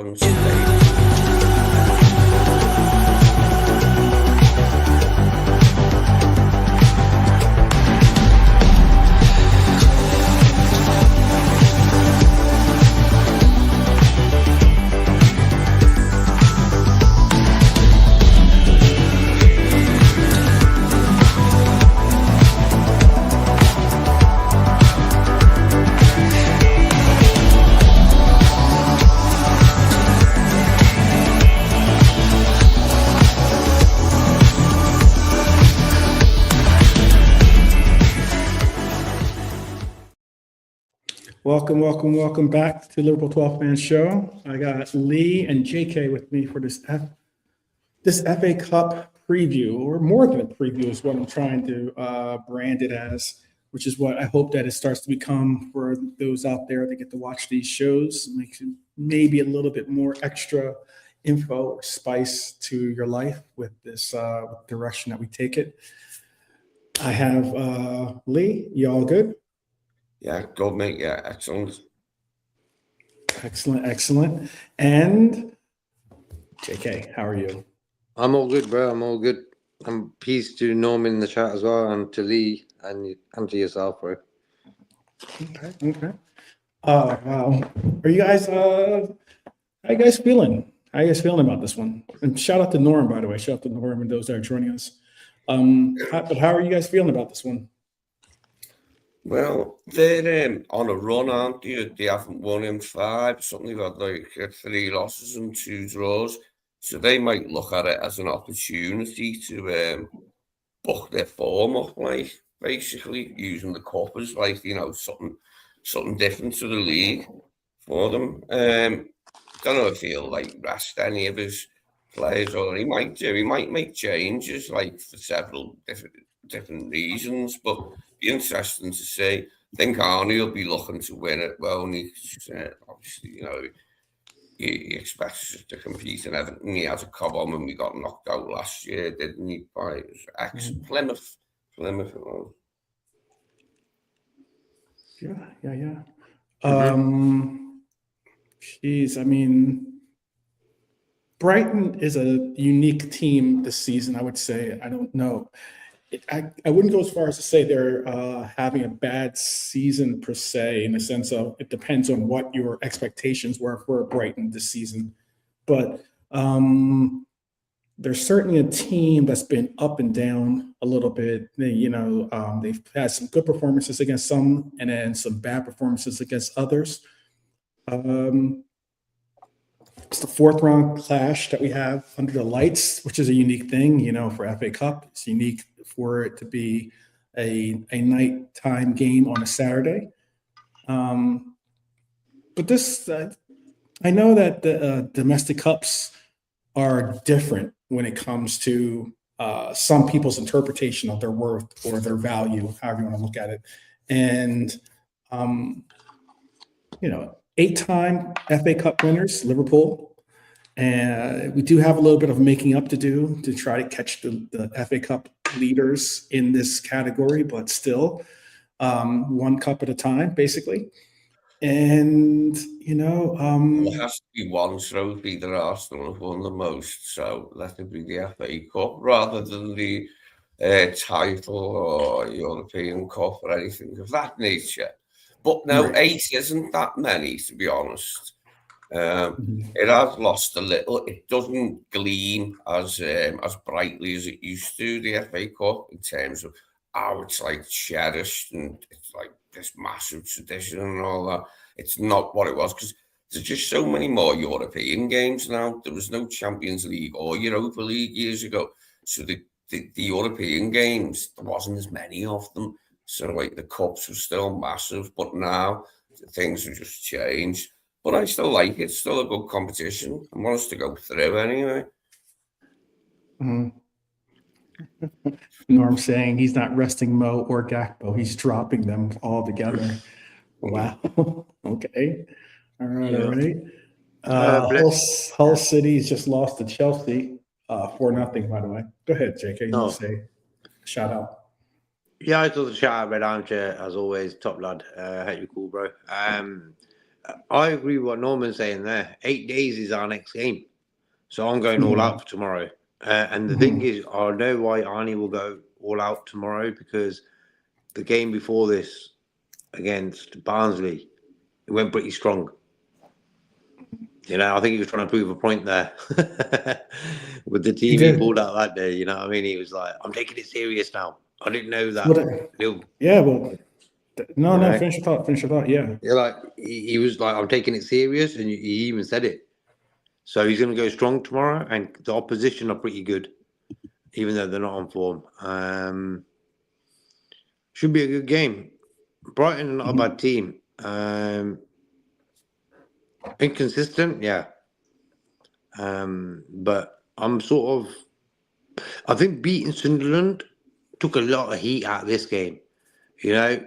on Sunday. Welcome back to Liverpool 12 Man Show. I got Lee and JK with me for this FA Cup preview, or more than a preview is what I'm trying to brand it as, which is what I hope that it starts to become for those out there that get to watch these shows. Makes it maybe a little bit more extra info or spice to your life with this direction that we take it. I have Lee. You all good? Yeah, good, mate. Yeah, excellent. Excellent. And JK, how are you? I'm all good, bro. I'm all good. I'm peace to Norman in the chat as well, and to Lee and to yourself, bro. Okay. Wow. Are you guys? How you guys feeling? How you guys feeling about this one? And shout out to Norm, by the way. Shout out to Norm and those that are joining us. But how are you guys feeling about this one? Well, they're on a run, aren't they? They haven't won in 5. Something got like 3 losses and 2 draws. So they might look at it as an opportunity to buck their form up, like basically using the cup as like, something different to the league for them. Don't know if he'll like rest any of his players, or he might do. He might make changes like for several different reasons, but be interesting to see. I think Arnie will be looking to win it. Well, obviously, he expects us to compete and everything. He has a come on when we got knocked out last year, didn't he? By Plymouth. Yeah. Geez, I mean, Brighton is a unique team this season, I would say. I don't know. I wouldn't go as far as to say they're having a bad season per se, in the sense of it depends on what your expectations were for Brighton this season. But there's certainly a team that's been up and down a little bit. They've had some good performances against some, and then some bad performances against others. It's the 4th round clash that we have under the lights, which is a unique thing, for FA Cup. It's unique for it to be a nighttime game on a Saturday. But this, I know that the domestic cups are different when it comes to some people's interpretation of their worth or their value, however you want to look at it. And, 8-time FA Cup winners, Liverpool. And we do have a little bit of making up to do to try to catch the FA Cup leaders in this category, but still, one cup at a time, basically. And, it has to be one trophy that Arsenal have won the most, so let it be the FA Cup rather than the title or European Cup or anything of that nature. But no, Right. 8 isn't that many, to be honest. It has lost a little. It doesn't gleam as brightly as it used to, the FA Cup, in terms of how it's like cherished and it's like this massive tradition and all that. It's not what it was, because there's just so many more European games now. There was no Champions League or Europa League years ago. So the European games, there wasn't as many of them. So like the cups were still massive, but now things have just changed. But I still like it. It's still a good competition. I want us to go through anyway. Norm saying he's not resting Mo or Gakpo. He's dropping them all together. Wow. Okay. All right. Hull City's just lost to Chelsea 4-0, by the way. Go ahead, JK. You want to say shout out? Yeah, I thought the shout out, Red Armchair, as always, top lad. Hope you're cool, bro. I agree with what Norman's saying there. 8 days is our next game. So I'm going all out for tomorrow. And the thing is, I know why Arnie will go all out tomorrow, because the game before this against Barnsley, it went pretty strong. You know, I think he was trying to prove a point there with the team he pulled out that day. You know what I mean? He was like, I'm taking it serious now. I didn't know that. Yeah, well, no, finish your thought. Yeah. Yeah, like he was like, I'm taking it serious, and he even said it. So he's going to go strong tomorrow, and the opposition are pretty good, even though they're not on form. Should be a good game. Brighton are not a bad team. Inconsistent, yeah. But I'm sort of, I think beating Sunderland took a lot of heat out of this game. You know,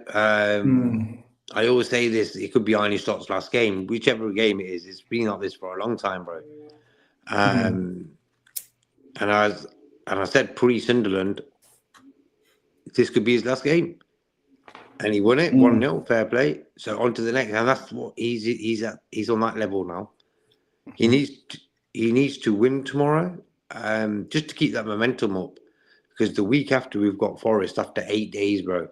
I always say this, it could be Arnie Slott's last game, whichever game it is. It's been like this for a long time, bro. And I said pre-Sunderland, this could be his last game. And he won it, 1-0, fair play. So on to the next, and that's what he's on that level now. He needs to win tomorrow, just to keep that momentum up. Because the week after we've got Forest after 8 days, bro.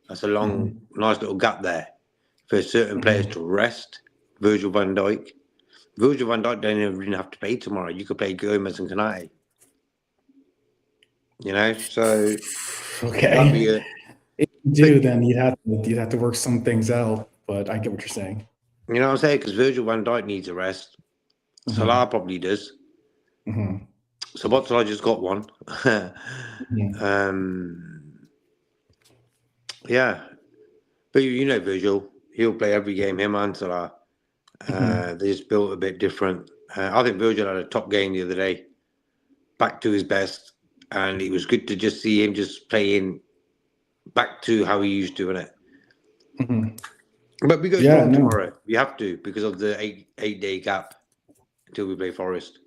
That's a long, nice little gap there for certain players to rest. Virgil van Dijk don't even have to play tomorrow. You could play Gomez and Kanate. You know, so that'd be a, if you do, then you'd have to work some things out. But I get what you're saying. You know what I'm saying? Because Virgil van Dijk needs a rest. Salah probably does. So Salah just got one. Yeah, but you know Virgil, he'll play every game. Him and Salah, they just built a bit different. I think Virgil had a top game the other day, back to his best, and it was good to just see him just playing back to how he used to, innit? But we go strong tomorrow. We have to, because of the eight-day gap until we play Forest.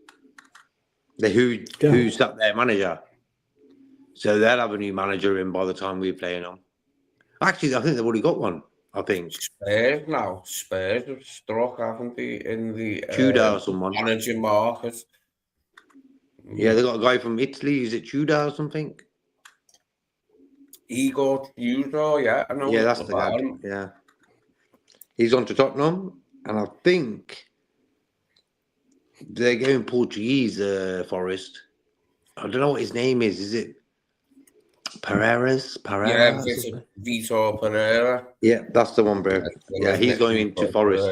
Who's sat their manager, so they'll have a new manager in by the time we're playing them. Actually, I think they've already got one. I think Spurs have struck, haven't they, in the Tudor or someone managing market? Yeah, they got a guy from Italy. Is it Tudor or something? Igor Tudor, yeah, I know. Yeah, that's the guy. Yeah, he's on to Tottenham, and I think they're going Portuguese. Forest. I don't know what his name is. Is it Pereira? Yeah, Vitor Pereira. Yeah, that's the one, bro. Yeah, he's going into Forest.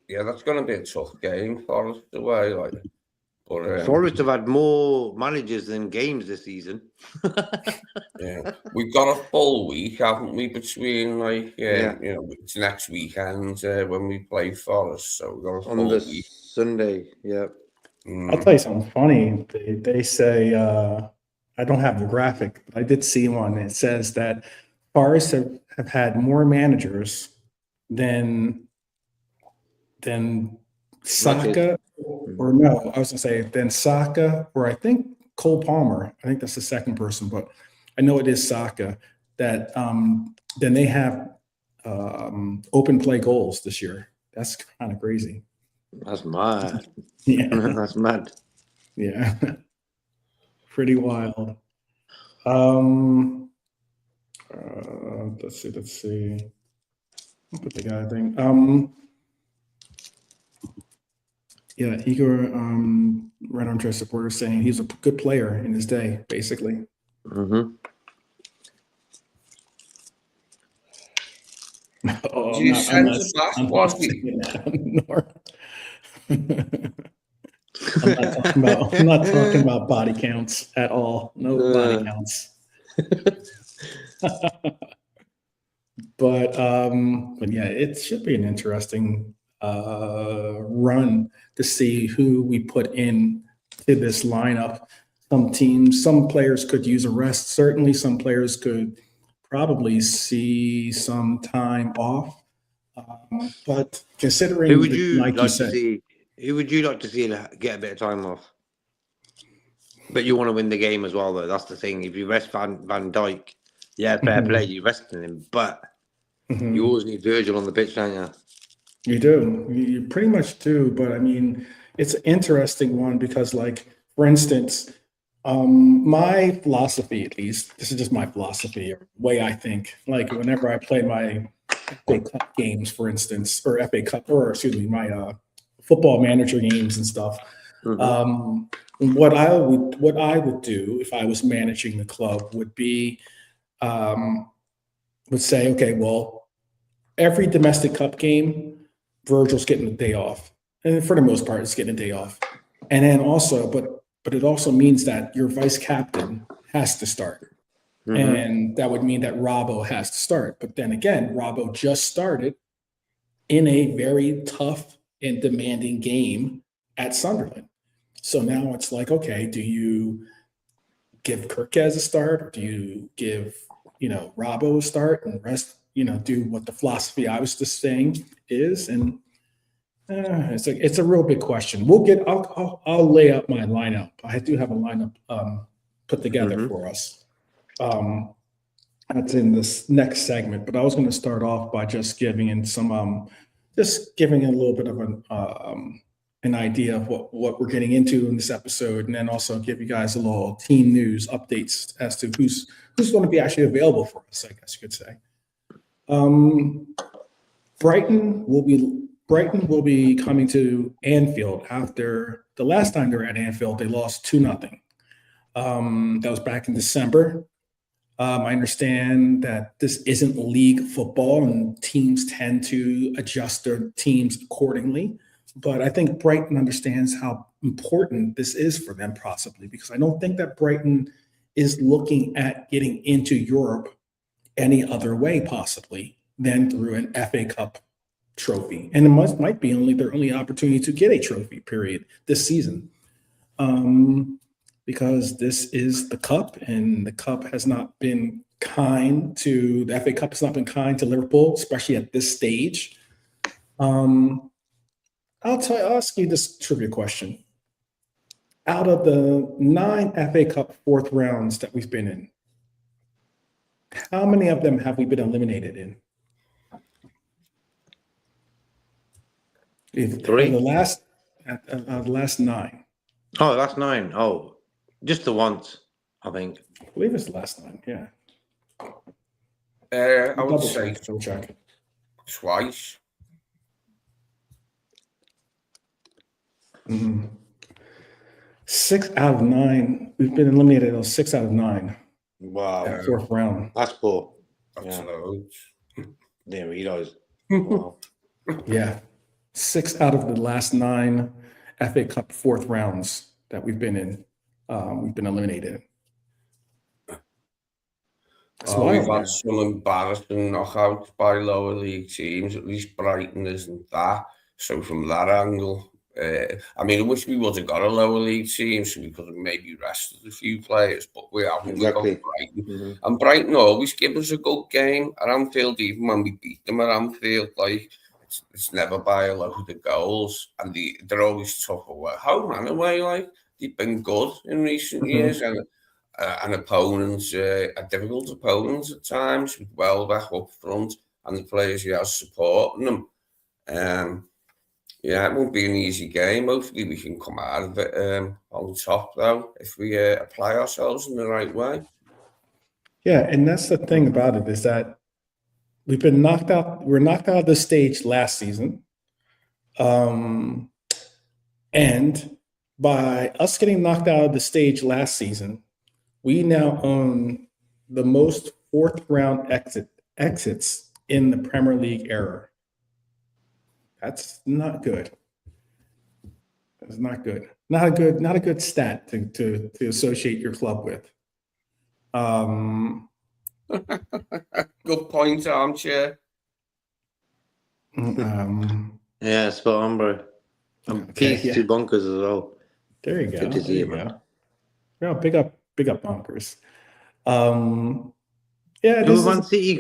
Yeah, that's going to be a tough game, Forest away. Like, but, Forest have had more managers than games this season. Yeah, we've got a full week, haven't we? Between you know, it's next weekend when we play Forest, so we've got a full on the week. Sunday. Yeah. I'll tell you something funny. They say I don't have the graphic, but I did see one. It says that Forest have had more managers than Saka, or no, I was gonna say than Saka, or I think Cole Palmer. I think that's the second person, but I know it is Saka. That then they have open play goals this year. That's kind of crazy. That's mad. Yeah, that's mad. Yeah, pretty wild. Let's see. I'll put the guy thing. Yeah, Igor, Red Arm Dress supporter, saying he's a good player in his day, basically. Oh, Do you sense back, was he? I'm not talking about body counts at all. No body counts. But yeah, it should be an interesting run to see who we put in to this lineup. Some players could use a rest. Certainly, some players could probably see some time off. But considering, who would you like to see? Who would you like to see get a bit of time off? But you want to win the game as well, though. That's the thing. If you rest Van Dijk, yeah, fair play, you're resting him. But Mhm. You always need Virgil on the pitch, don't you? You do. You pretty much do. But I mean, it's an interesting one because, like, for instance, my philosophy, at least, this is just my philosophy or way I think. Like, whenever I play my FA Cup games, for instance, or FA Cup, or excuse me, my football manager games and stuff. Mhm. What I would do if I was managing the club would be would say, okay, well, every domestic cup game, Virgil's getting a day off, and for the most part, it's getting a day off. And then also, but it also means that your vice captain has to start, Mhm. and that would mean that Robbo has to start. But then again, Robbo just started in a very tough and demanding game at Sunderland. So now it's like, okay, do you give Kirkez a start, or do you give Robbo a start, and the rest do what the philosophy I was just saying is? And it's a real big question. I'll lay out my lineup. I do have a lineup put together Mhm. for us. That's in this next segment, but I was going to start off by just giving in some just giving a little bit of an idea of what we're getting into in this episode, and then also give you guys a little team news updates as to who's going to be actually available for us, I guess you could say. Brighton will be coming to Anfield after the last time they were at Anfield, they lost 2-0. That was back in December. I understand that this isn't league football and teams tend to adjust their teams accordingly. But I think Brighton understands how important this is for them, possibly, because I don't think that Brighton is looking at getting into Europe any other way, possibly, than through an FA Cup trophy. And it might be their only opportunity to get a trophy, period, this season. Because this is the cup, and the cup has not been kind to the FA Cup has not been kind to Liverpool, especially at this stage. I'll ask you this trivia question. Out of the 9 FA Cup fourth rounds that we've been in, how many of them have we been eliminated in? 3. The last 9. Oh, that's 9. Oh, just the once, I think. I believe it's the last 9. Yeah. I would say Double check. twice. Mm-hmm. 6 out of 9. We've been eliminated on 6 out of 9. Wow. That fourth round. That's poor. That's loads. Didn't realize. Wow. Yeah. 6 out of the last 9 FA Cup fourth rounds that we've been in, we've been eliminated. We've had some embarrassing knockouts by lower league teams. At least Brighton isn't that. So from that angle, I mean, I wish we would have got a lower league team so we could have maybe rested a few players, but we haven't. Exactly. We got Brighton. And Brighton always give us a good game at Anfield, even when we beat them at Anfield. Like, it's never by a load of goals, and they're always tough away. Home and away, like, they've been good in recent years, and opponents are difficult opponents at times, with Welbeck up front and the players he has supporting them. Yeah, it won't be an easy game. Hopefully we can come out of it on top, though, if we apply ourselves in the right way. Yeah, and that's the thing about it, is that we've been knocked out. We're knocked out of the stage last season. And by us getting knocked out of the stage last season, we now own the most fourth round exits in the Premier League era. That's not good. That's not good. Not a good stat to associate your club with. Good point, armchair. Yeah, spot on, bro. And peace to Bonkers as well. There you go. Good to see you, man. Yeah, big up Bonkers. Yeah, Man City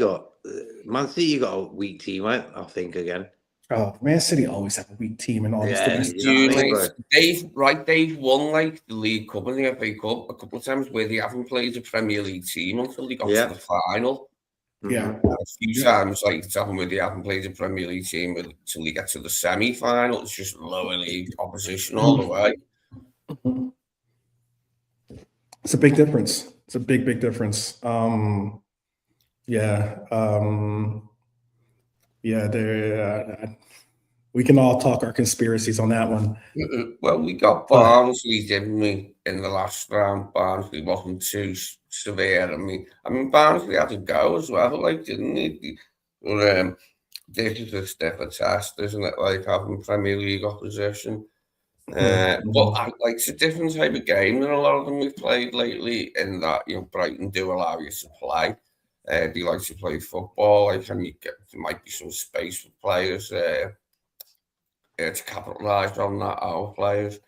got a weak team, right? I think again. Oh, Man City always have a weak team and all this. They've won like the League Cup and the FA Cup a couple of times where they haven't played a Premier League team until they got to the final. Yeah. A few times, like it's happened with you haven't played a Premier League team until you get to the semi-final. It's just lower league opposition all the way. It's a big difference. It's a big, big difference. Yeah. Yeah, there. We can all talk our conspiracies on that one. Well, we got Barnsley, didn't we, in the last round? Barnsley wasn't too severe. I mean, Barnsley had to go as well, like, didn't he? But, this is a stiffer test, isn't it? Like having Premier League opposition. But it's a different type of game than a lot of them we've played lately. In that, Brighton do allow you to play. They like to play football. Like, and there might be some space for players to capitalise on that. Our players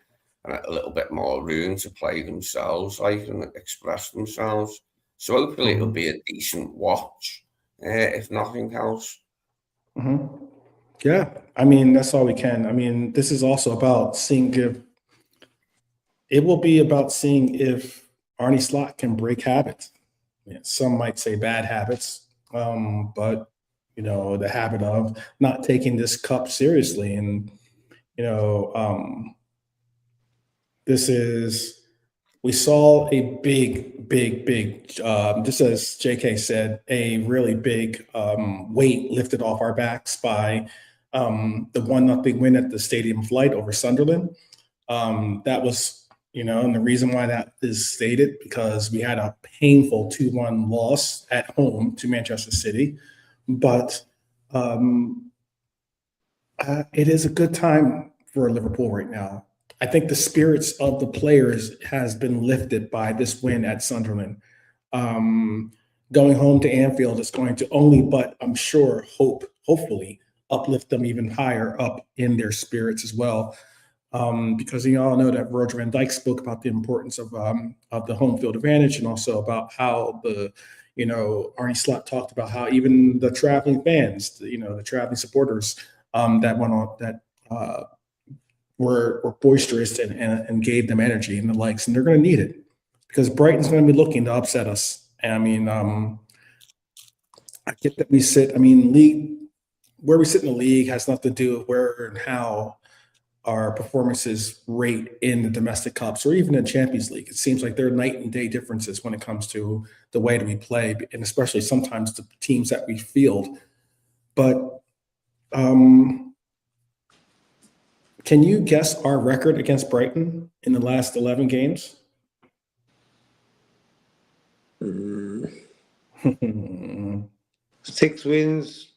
and a little bit more room to play themselves, like, and express themselves. So hopefully it'll be a decent watch, if nothing else. Yeah, I mean, that's all we can. I mean, this is also about seeing if it will be about seeing if Arnie Slot can break habits. Yeah, some might say bad habits, but the habit of not taking this cup seriously, and this is we saw a big, just as JK said, a really big weight lifted off our backs by the 1-0 win at the Stadium of Light over Sunderland. That was, and the reason why that is stated, because we had a painful 2-1 loss at home to Manchester City. But it is a good time for Liverpool right now. I think the spirits of the players has been lifted by this win at Sunderland. Going home to Anfield is going to only, but I'm sure, hopefully, uplift them even higher up in their spirits as well. Because you all know that Virgil van Dijk spoke about the importance of the home field advantage, and also about how Arnie Slot talked about how even the traveling fans, the traveling supporters that went on that were boisterous and gave them energy and the likes, and they're going to need it because Brighton's going to be looking to upset us. And I mean, I get that we sit. I mean, where we sit in the league has nothing to do with where and how our performances rate in the domestic cups or even in Champions League. It seems like there are night and day differences when it comes to the way that we play, and especially sometimes the teams that we field. But can you guess our record against Brighton in the last 11 games? 6 wins,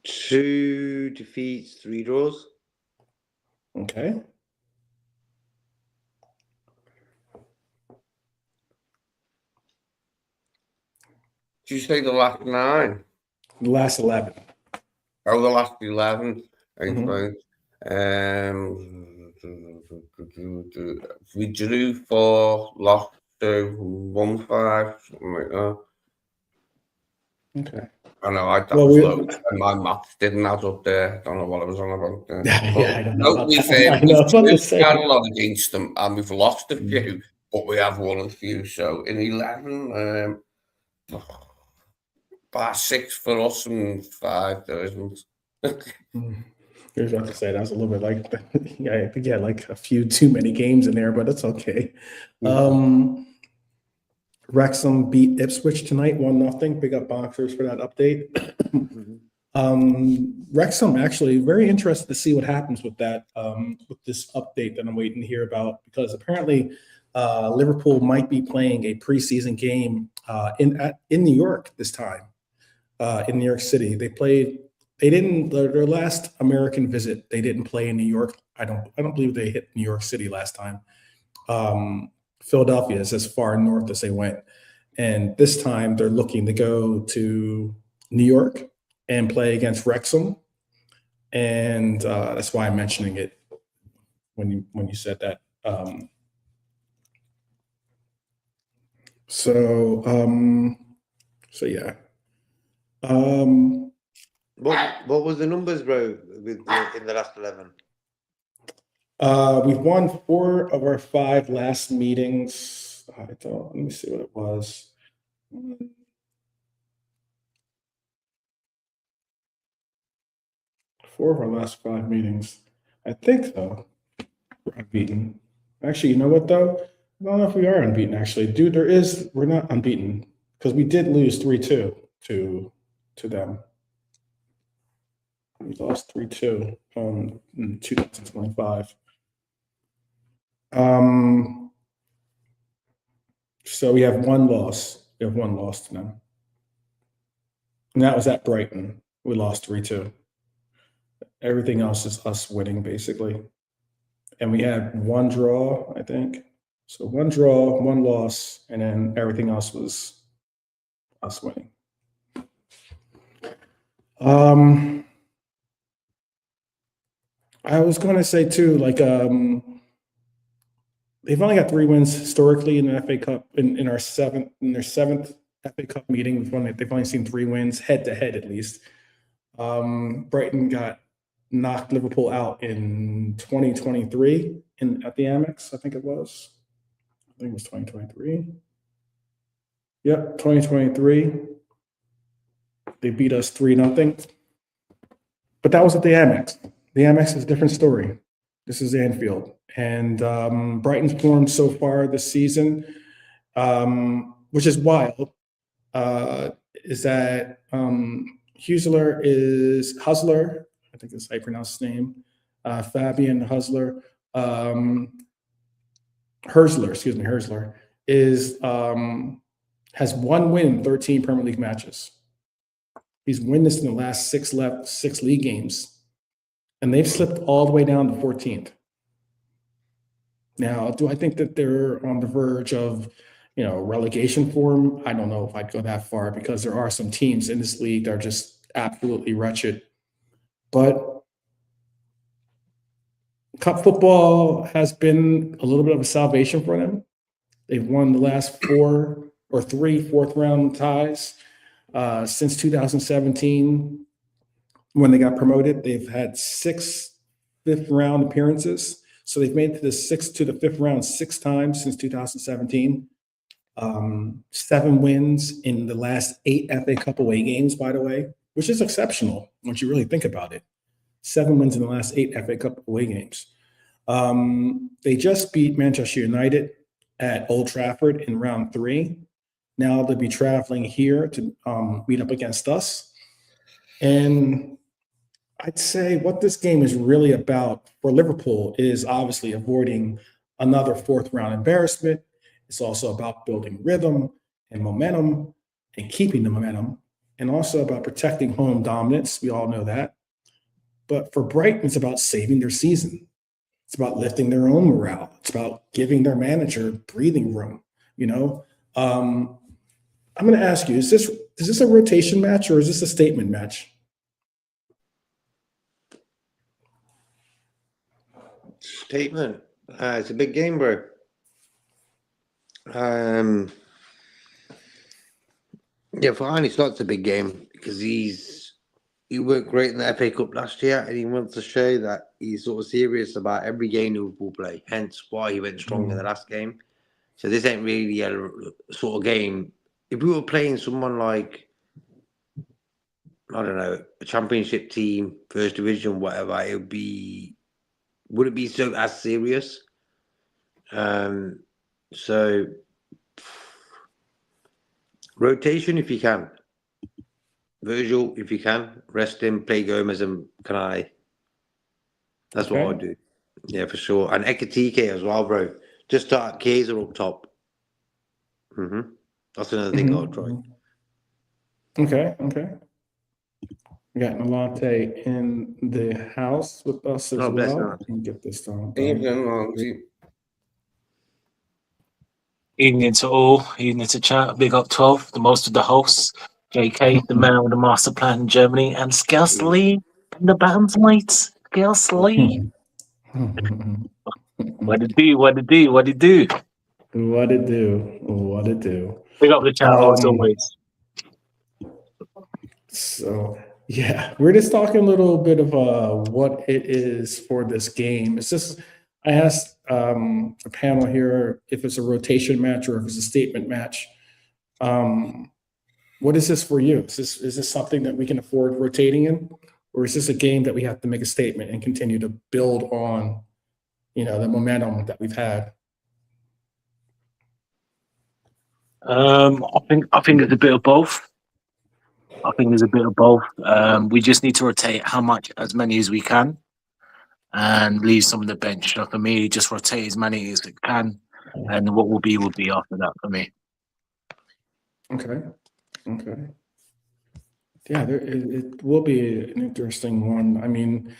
2 defeats, 3 draws. Okay. Did you say the last 9? The last 11. Oh, the last 11. We drew 4, lost 2, won 5, something like that. Okay. I know, and my maths didn't add up there. I don't know what I was on about there. Yeah, I don't know about We've had a lot against them, and we've lost a few, but we have won a few. So in 11, about 6 for us and 5 there isn't. I was about to say that was a little bit like, yeah, I think you had like a few too many games in there, but it's okay. Wrexham beat Ipswich tonight, 1-0. Big up Boxers for that update. Wrexham, actually very interested to see what happens with that, with this update that I'm waiting to hear about, because apparently Liverpool might be playing a preseason game in New York this time, in New York City. Their last American visit, they didn't play in New York. I don't believe they hit New York City last time. Philadelphia is as far north as they went. And this time they're looking to go to New York and play against Wrexham. And that's why I'm mentioning it when you said that. So yeah. What was the numbers, bro, in the last 11? We've won 4 of our 5 last meetings. Let me see what it was. 4 of our last 5 meetings. I think so. We're unbeaten. Actually, you know what though? I don't know if we are unbeaten actually. Dude, we're not unbeaten because we did lose 3-2 to them. We lost 3-2 in 2025. So we have 1 loss. We have 1 loss to them. And that was at Brighton. We lost 3-2. Everything else is us winning, basically. And we had 1 draw, I think. So 1 draw, 1 loss, and then everything else was us winning. I was going to say too, like, they've only got 3 wins historically in the FA Cup in their 7th FA Cup meeting. They've only seen 3 wins head to head at least. Brighton knocked Liverpool out in 2023 at the Amex, I think it was. I think it was 2023. Yep, 2023. They beat us 3-0. But that was at the Amex. The Amex is a different story. This is Anfield. And Brighton's form so far this season, which is wild, is that Husler, I think that's how you pronounce his name, Fabian Husler, Herzler has 1 win in 13 Premier League matches. He's winless in the last 6 league games, and they've slipped all the way down to 14th. Now, do I think that they're on the verge of, relegation form? I don't know if I'd go that far because there are some teams in this league that are just absolutely wretched. But cup football has been a little bit of a salvation for them. They've won the last 3 fourth-round ties since 2017 when they got promoted. They've had 6 fifth-round appearances. So they've made it to the 5th round 6 times since 2017. 7 wins in the last 8 FA Cup away games, by the way, which is exceptional once you really think about it. 7 wins in the last 8 FA Cup away games. They just beat Manchester United at Old Trafford in round 3. Now they'll be traveling here to meet up against us. And I'd say what this game is really about for Liverpool is obviously avoiding another 4th-round embarrassment. It's also about building rhythm and momentum and keeping the momentum, and also about protecting home dominance. We all know that. But for Brighton, it's about saving their season. It's about lifting their own morale. It's about giving their manager breathing room. I'm going to ask you: is this a rotation match or is this a statement match? Statement. It's a big game, bro. Yeah, for Arne Slot's a big game because he worked great in the FA Cup last year, and he wants to show that he's sort of serious about every game Liverpool play. Hence why he went strong in the last game. So this ain't really a sort of game. If we were playing someone like, I don't know, a championship team, first division, whatever, would it be so as serious? So rotation if you can. Virgil if you can. Rest him, play Gomez and Kanai. That's what I'd do. Yeah, for sure. And Ekatike as well, bro. Just start Kaiser up top. That's another thing I'll try. Okay. We got Nalate in the house with us as well. Let me get this done. Evening to all, evening to chat. Big up 12, the most of the hosts. JK, the man with the master plan in Germany, and Scarcely in the band, mate. Scarcely. What it do? What it do? Big up the chat, as always. So, yeah, we're just talking a little bit of what it is for this game. It's just, I asked the panel here if it's a rotation match or if it's a statement match. What is this for you? Is this something that we can afford rotating in? Or is this a game that we have to make a statement and continue to build on, the momentum that we've had? I think it's a bit of both. I think there's a bit of both. We just need to rotate as many as we can, and leave some of the bench. So for me, just rotate as many as we can, and what will be after that for me. Okay. Yeah, it will be an interesting one. I mean,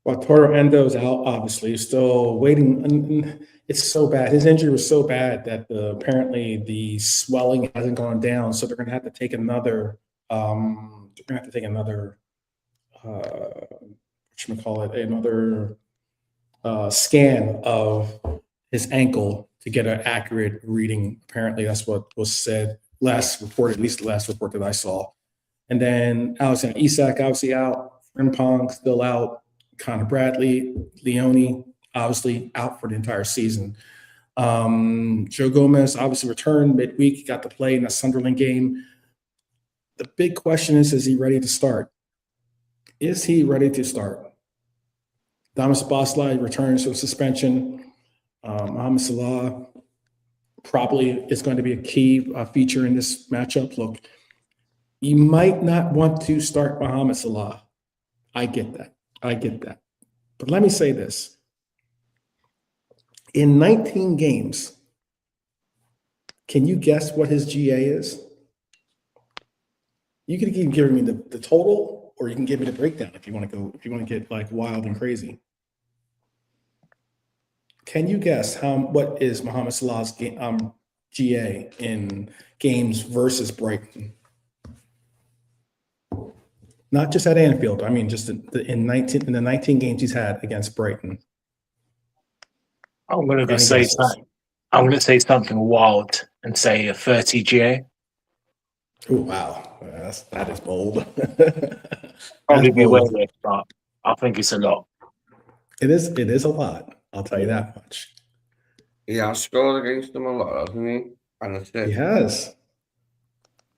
Toro Endo's out, obviously, still waiting. And it's so bad. His injury was so bad that apparently the swelling hasn't gone down. So they're going to have to take another. Another scan of his ankle to get an accurate reading. Apparently, that's what was said last report, at least the last report that I saw. And then Alexander Isak, obviously out. Frimpong still out. Connor Bradley, Leone, obviously out for the entire season. Joe Gomez obviously returned midweek, got to play in the Sunderland game. The big question is he ready to start? Is he ready to start? Damas Boslai returns from suspension. Mohamed Salah probably is going to be a key feature in this matchup. Look, you might not want to start Mohamed Salah. I get that. But let me say this. In 19 games, can you guess what his GA is? You can keep giving me the total, or you can give me the breakdown if you want to get like wild and crazy. Can you guess what is Mohamed Salah's GA in games versus Brighton? Not just at Anfield. I mean, just in the 19 games he's had against Brighton. I'm going to say something. I'm going to say something wild and say a 30 GA. Oh wow, that is bold. Probably be way less, but I think it's a lot. It is a lot. I'll tell you that much. He has scored against them a lot, hasn't he? And it's He has.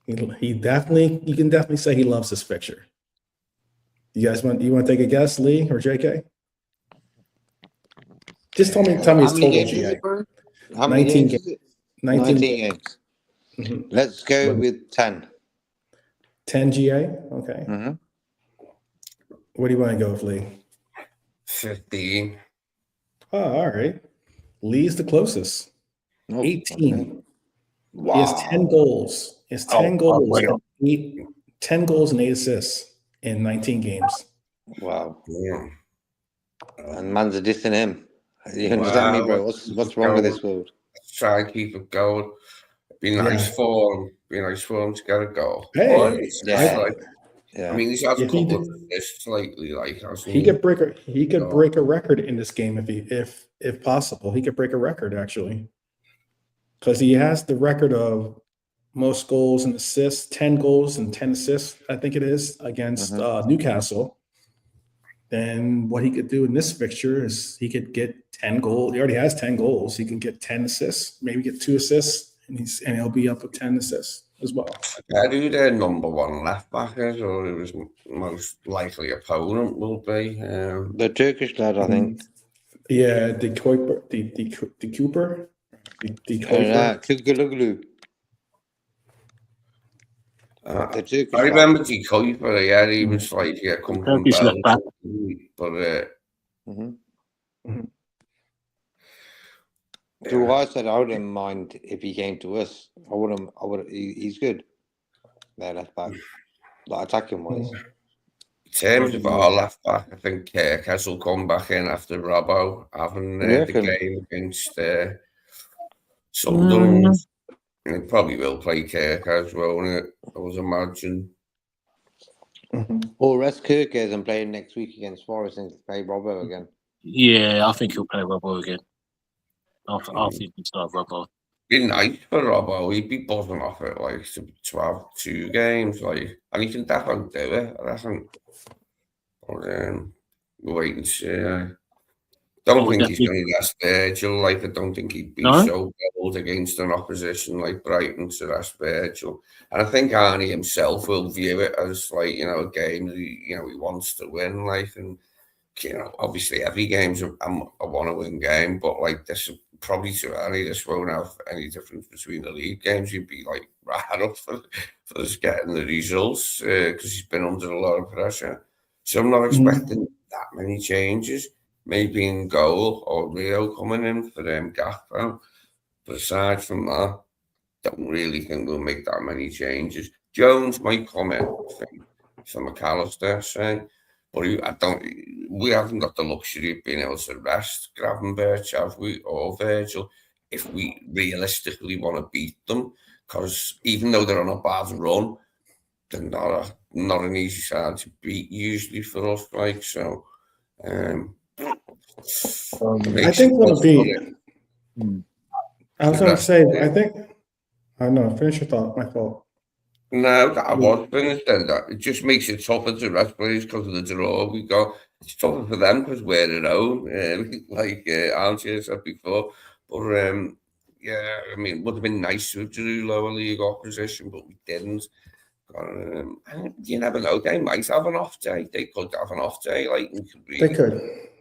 He definitely. You can definitely say he loves this fixture. You want to take a guess, Lee or JK? Just tell me his total GA. How many 19 games is it? 19 games. Mm-hmm. Let's go with 10. 10 GA? Okay. Mm-hmm. What do you want to go with, Lee? 15. Oh, all right. Lee's the closest. 18. Okay. Wow. He has 10 goals. He has 10 goals. 10 goals and 8 assists in 19 games. Wow. Yeah. And man's a dissing him. You understand me, bro? What's wrong with this world? Try and keep it going. Be nice for him. Be nice for him to get a goal. Hey, I mean, he's had a couple of assists lately. He could break a record in this game if possible. He could break a record actually, because he has the record of most goals and assists, 10 goals and 10 assists, I think it is, against Newcastle. Then what he could do in this fixture is he could get 10 goals. He already has 10 goals. He can get 10 assists, maybe get 2 assists, and he'll be up with 10 assists as well. Who their number one left back is, or his most likely opponent will be? The Turkish lad, I think. Yeah, the Cooper. I remember the Kuiper. Yeah, he was like come from Belgium, but So I said I wouldn't mind if he came to us. I wouldn't. He's good. Their left back, like attacking wise. In terms of our left back, I think Kirkes will come back in after Robbo having the game against Sunderland. He probably will play Kirkes, won't it? I would imagine. Or rest Kirkes and play next week against Forest and play Robbo again. Yeah, I think he'll play Robbo again. I think he'll start Robbo. Be nice for Robbo. He'd be buzzing off it to have 2 games, and he can definitely do it. I reckon. But wait and see. Don't Oh, think he's definitely. going to rest Virgil. Like, I don't think he'd be No? so bold against an opposition like Brighton to rest Virgil. And I think Arnie himself will view it as like, you know, a game that he wants to win. Like, and you know, obviously every game's a want-to-win game, but like this is probably too early. This won't have any difference between the league games. You'd be like right up for us getting the results because he's been under a lot of pressure. So I'm not expecting that many changes. Maybe in goal or Rio coming in for Gakpo. But aside from that, don't really think we'll make that many changes. Jones might come in, I think, for McAllister, say. But we haven't got the luxury of being able to rest Gravenberch, have we, or Virgil, if we realistically want to beat them. Because even though they're on a bad run, they're not an easy side to beat usually for us. Like, so, I think what'll be. I was going to say, I think. I know. Finish your thought. My fault. No, that was finished then. It just makes it tougher to rest players because of the draw we got. It's tougher for them because we're at home, like Archie said before. But yeah, I mean, it would have been nice to have drew lower league opposition, but we didn't. And you never know, they might have an off day. They could have an off day, like, and could They really could.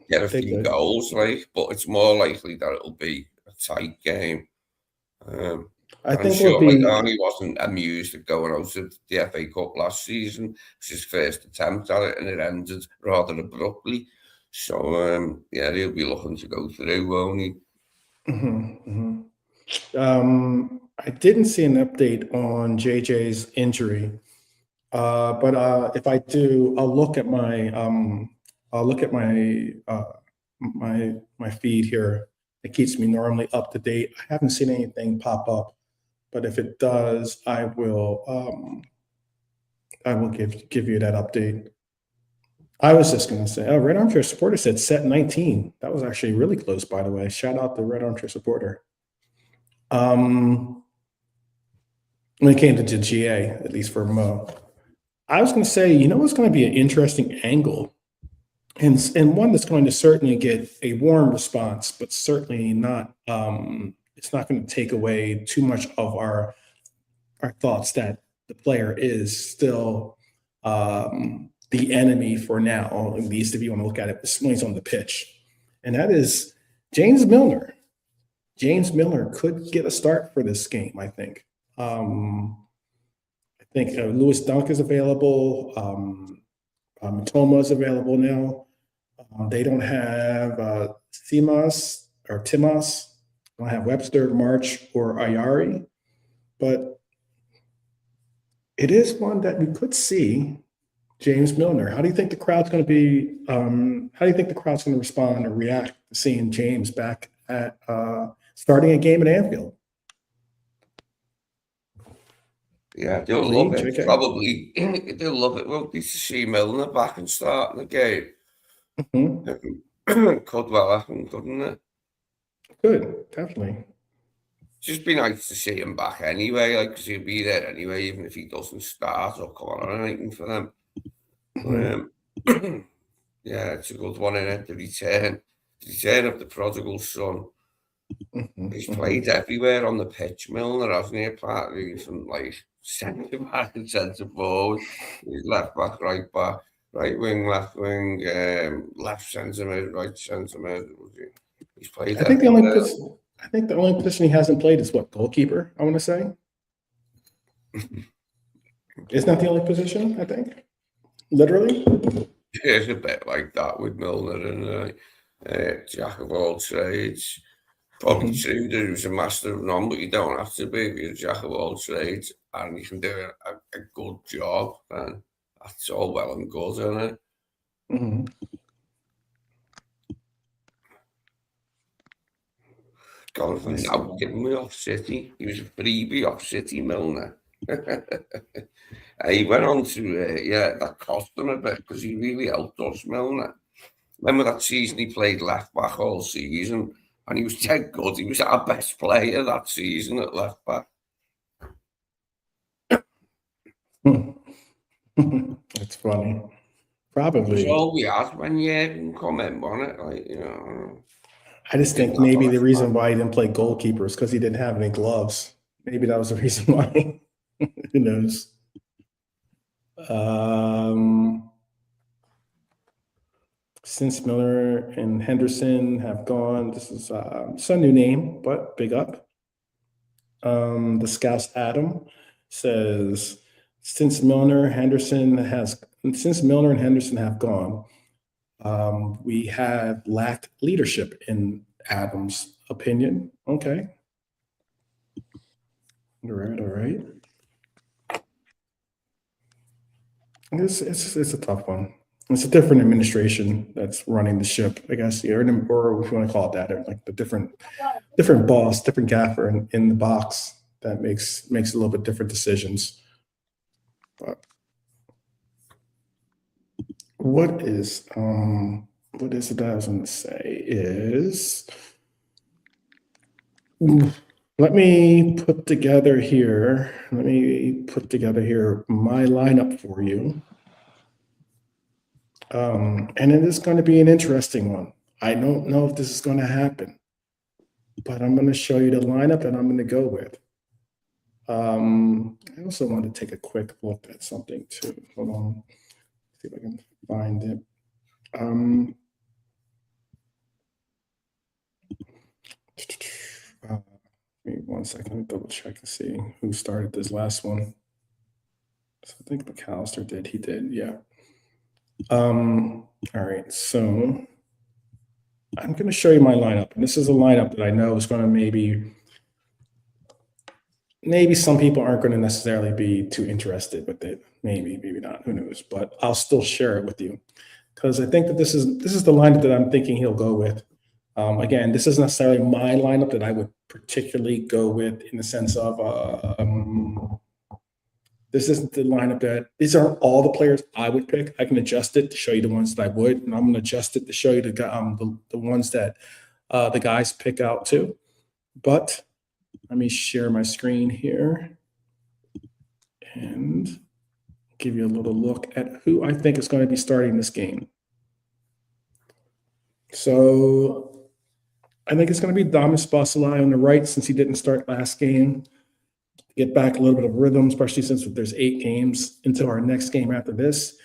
get a few goals, like. But it's more likely that it'll be a tight game. I think sure, it'll be. Arnie wasn't amused at going out of the FA Cup last season. It was his first attempt at it, and it ended rather abruptly. So, yeah, he'll be looking to go through, won't he? I didn't see an update on JJ's injury, but if I do, I'll look at my my feed here. It keeps me normally up to date. I haven't seen anything pop up, but if it does, I will give you that update. I was just going to say, oh, Red Armchair Supporter said set 19. That was actually really close, by the way. Shout out to Red Armchair Supporter. When it came to the GA, at least for Mo, I was going to say, you know, what's going to be an interesting angle, and one that's going to certainly get a warm response, but certainly not. It's not going to take away too much of our thoughts that the player is still the enemy for now, at least if you want to look at it when he's on the pitch, and that is James Milner. James Milner could get a start for this game, I think. I think Lewis Dunk is available. Matoma is available now. They don't have Timas. Don't have Webster, March, or Ayari, but it is one that we could see. James Milner. How do you think the crowd's going to be? How do you think the crowd's going to respond or react to seeing James back at starting a game at Anfield? Yeah, they'll love it. Probably they'll love it. Well, to see Milner back and starting the game. Could well happen, couldn't it? Good, definitely. Just be nice to see him back anyway, like, because he'll be there anyway, even if he doesn't start or come on or anything for them. Yeah, it's a good one, isn't it? The return of the prodigal son. He's played everywhere on the pitch, Milner, hasn't he? Apart from like centre back and centre forward, he's left back, right wing, left wing, left centre mid, right centre mid. He's played. I think the only position he hasn't played is what, goalkeeper? I want to say. Isn't that the only position? I think. Literally. It's a bit like that with Milner and jack of all trades. Probably true that he was a master of none, but you don't have to be. You're a jack of all trades and you can do a good job, and that's all well and good, isn't it? God, now getting me off City. He was a freebie off City, Milner. He went on to, that cost him a bit because he really helped us, Milner. Remember that season he played left back all season, and he was dead good. He was our best player that season at left back. That's funny. Probably. all we had when Jurgen come in, wasn't it? Like, you know, I just think maybe the reason why he didn't play goalkeeper is because he didn't have any gloves. Maybe that was the reason why. Who knows? Since Miller and Henderson have gone, this is it's a new name, but big up. The Scouse Adam says, since Milner and Henderson have gone, we have lacked leadership in Adam's opinion. Okay. All right. It's a tough one. It's a different administration that's running the ship, I guess, or if you want to call it that, or like the different boss, different gaffer in the box that makes a little bit different decisions. But what is it that I was going to say is, let me put together here my lineup for you. And it is going to be an interesting one. I don't know if this is going to happen, but I'm going to show you the lineup that I'm going to go with. I also want to take a quick look at something too. Hold on. See if I can find it. Wait 1 second. Let me double check and see who started this last one. So I think McAllister did. He did. Yeah. All right. So I'm going to show you my lineup. And this is a lineup that I know is going to maybe some people aren't going to necessarily be too interested with it. Maybe not. Who knows? But I'll still share it with you because I think that this is the lineup that I'm thinking he'll go with. Again, this isn't necessarily my lineup that I would particularly go with in the sense of this isn't the lineup that these aren't all the players I would pick. I can adjust it to show you the ones that I would, and I'm going to adjust it to show you the ones that the guys pick out too. But let me share my screen here and give you a little look at who I think is going to be starting this game. So I think it's going to be Damas Basalai on the right since he didn't start last game. Get back a little bit of rhythm, especially since there's 8 games into our next game after this.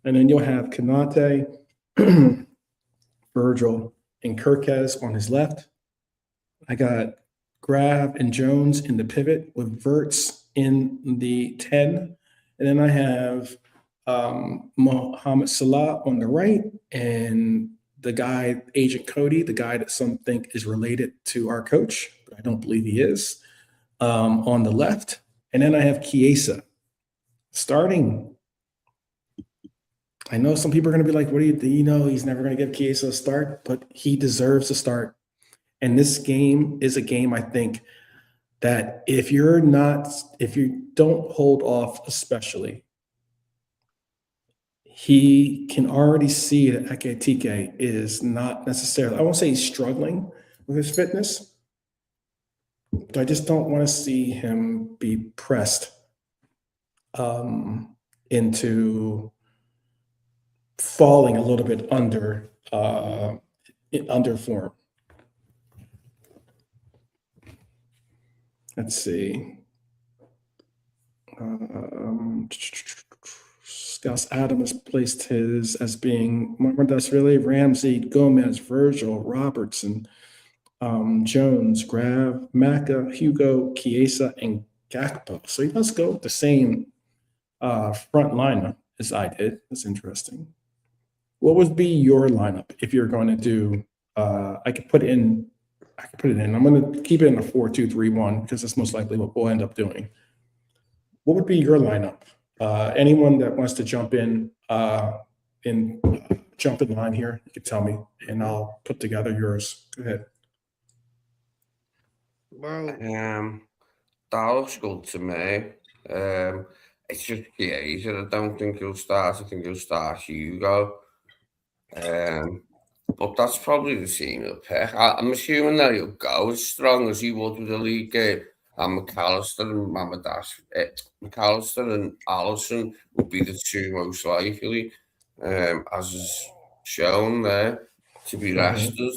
And then you'll have Kanate, Virgil, and Kirkez on his left. I got Grav and Jones in the pivot with Verts in the 10. And then I have Mohamed Salah on the right and the guy, Agent Cody, the guy that some think is related to our coach, but I don't believe he is, on the left. And then I have Chiesa starting. I know some people are going to be like, what do you know, he's never going to give Chiesa a start, but he deserves a start. And this game is a game, I think, that if you don't hold off, especially, he can already see that Ekitike is not necessarily, I won't say he's struggling with his fitness, but I just don't want to see him be pressed into falling a little bit under form. Let's see. Scouse Adams placed his as being Marmadashvili, Ramsey, Gomez, Virgil, Robertson, Jones, Grav, Maka, Hugo, Chiesa, and Gakpo. So he does go with the same front lineup as I did. That's interesting. What would be your lineup if you're going to do? I could put it in. I'm going to keep it in a 4-2-3-1 because that's most likely what we'll end up doing. What would be your lineup? Anyone that wants to jump in line here, you can tell me, and I'll put together yours. Go ahead. Well, that looks good to me. It's just Chiesa. I don't think he'll start. I think he'll start Hugo. But that's probably the team he'll pick. I'm assuming that he'll go as strong as he would with the league game. And McAllister and Alisson would be the two most likely. as is shown there, to be Mhm. rested.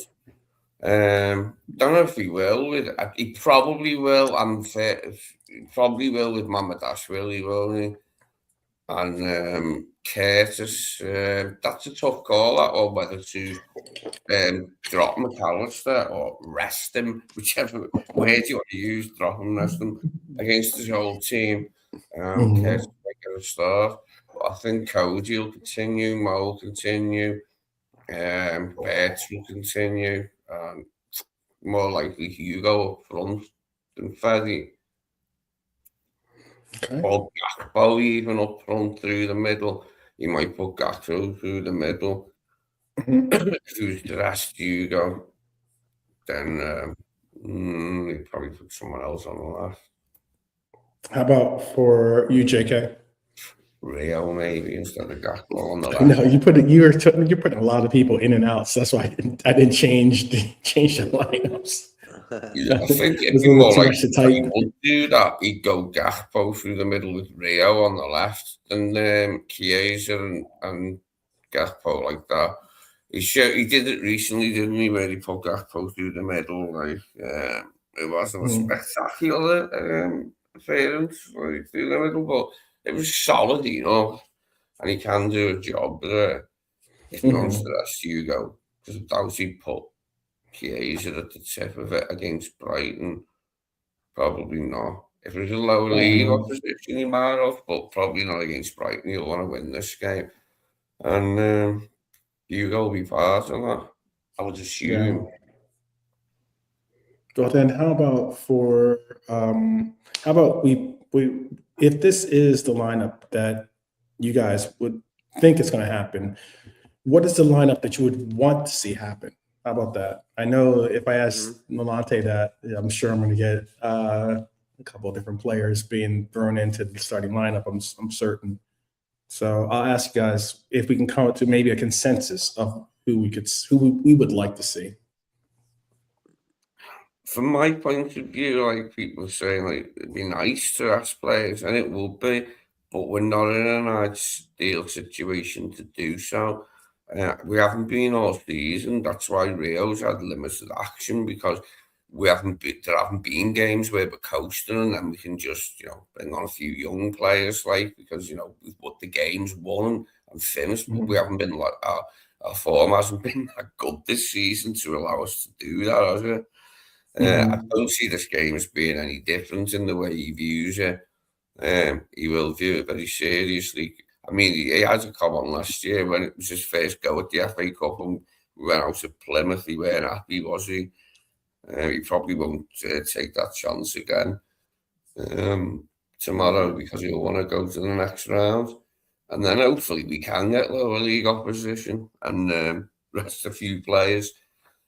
Don't know if he will. He probably will. He probably will with Mamadashvili, won't he? And Curtis. That's a tough call, that, or whether to drop McAllister or rest him, whichever word you want to use, drop him, rest him against his whole team. Curtis might get a start. But I think Cody will continue, Mo will continue, Bates will continue, and more likely Hugo up front than Freddy. Okay. Or Gakpo even up front through the middle. He might put Gakpo through the middle. If he was to rest Hugo, then he'd probably put someone else on the left. How about for you, JK? Rio maybe instead of Gakpo on the left. No, you're putting a lot of people in and out, so that's why I didn't change the lineups. Yeah, I think it'd There's be a little more too like much to if type. he would do that, he'd go Gakpo through the middle with Rio on the left, and Chiesa and Gakpo like that. He did it recently, didn't he? Where he put Gakpo through the middle, like it wasn't a spectacular appearance like, through the middle, but it was solid, and he can do a job. But if he wants to rest Hugo, because I doubt he'd put Chiesa at the tip of it against Brighton. Probably not. If it was a lower league opposition, he might have, but probably not against Brighton. He'll want to win this game. And Hugo will be part of that, I would assume. Well, then, how about we if this is the lineup that you guys would think is going to happen, what is the lineup that you would want to see happen? How about that? I know if I ask Milante that, I'm sure I'm going to get a couple of different players being thrown into the starting lineup. I'm certain. So I'll ask you guys if we can come to maybe a consensus of who we would like to see. From my point of view, like people are saying, like it'd be nice to ask players, and it would be, but we're not in an ideal situation to do so. We haven't been all season. That's why Rio's had limited action, because there haven't been games where we're coasting and then we can just bring on a few young players, like, because we've put the games won and finished, but we haven't been like our form hasn't been that good this season to allow us to do that, has it? I don't see this game as being any different in the way he views it. He will view it very seriously. I mean, he had to come on last year when it was his first go at the FA Cup and we went out of Plymouth. He weren't happy, was he? He probably won't take that chance again tomorrow, because he'll want to go to the next round. And then hopefully we can get lower league opposition and rest a few players.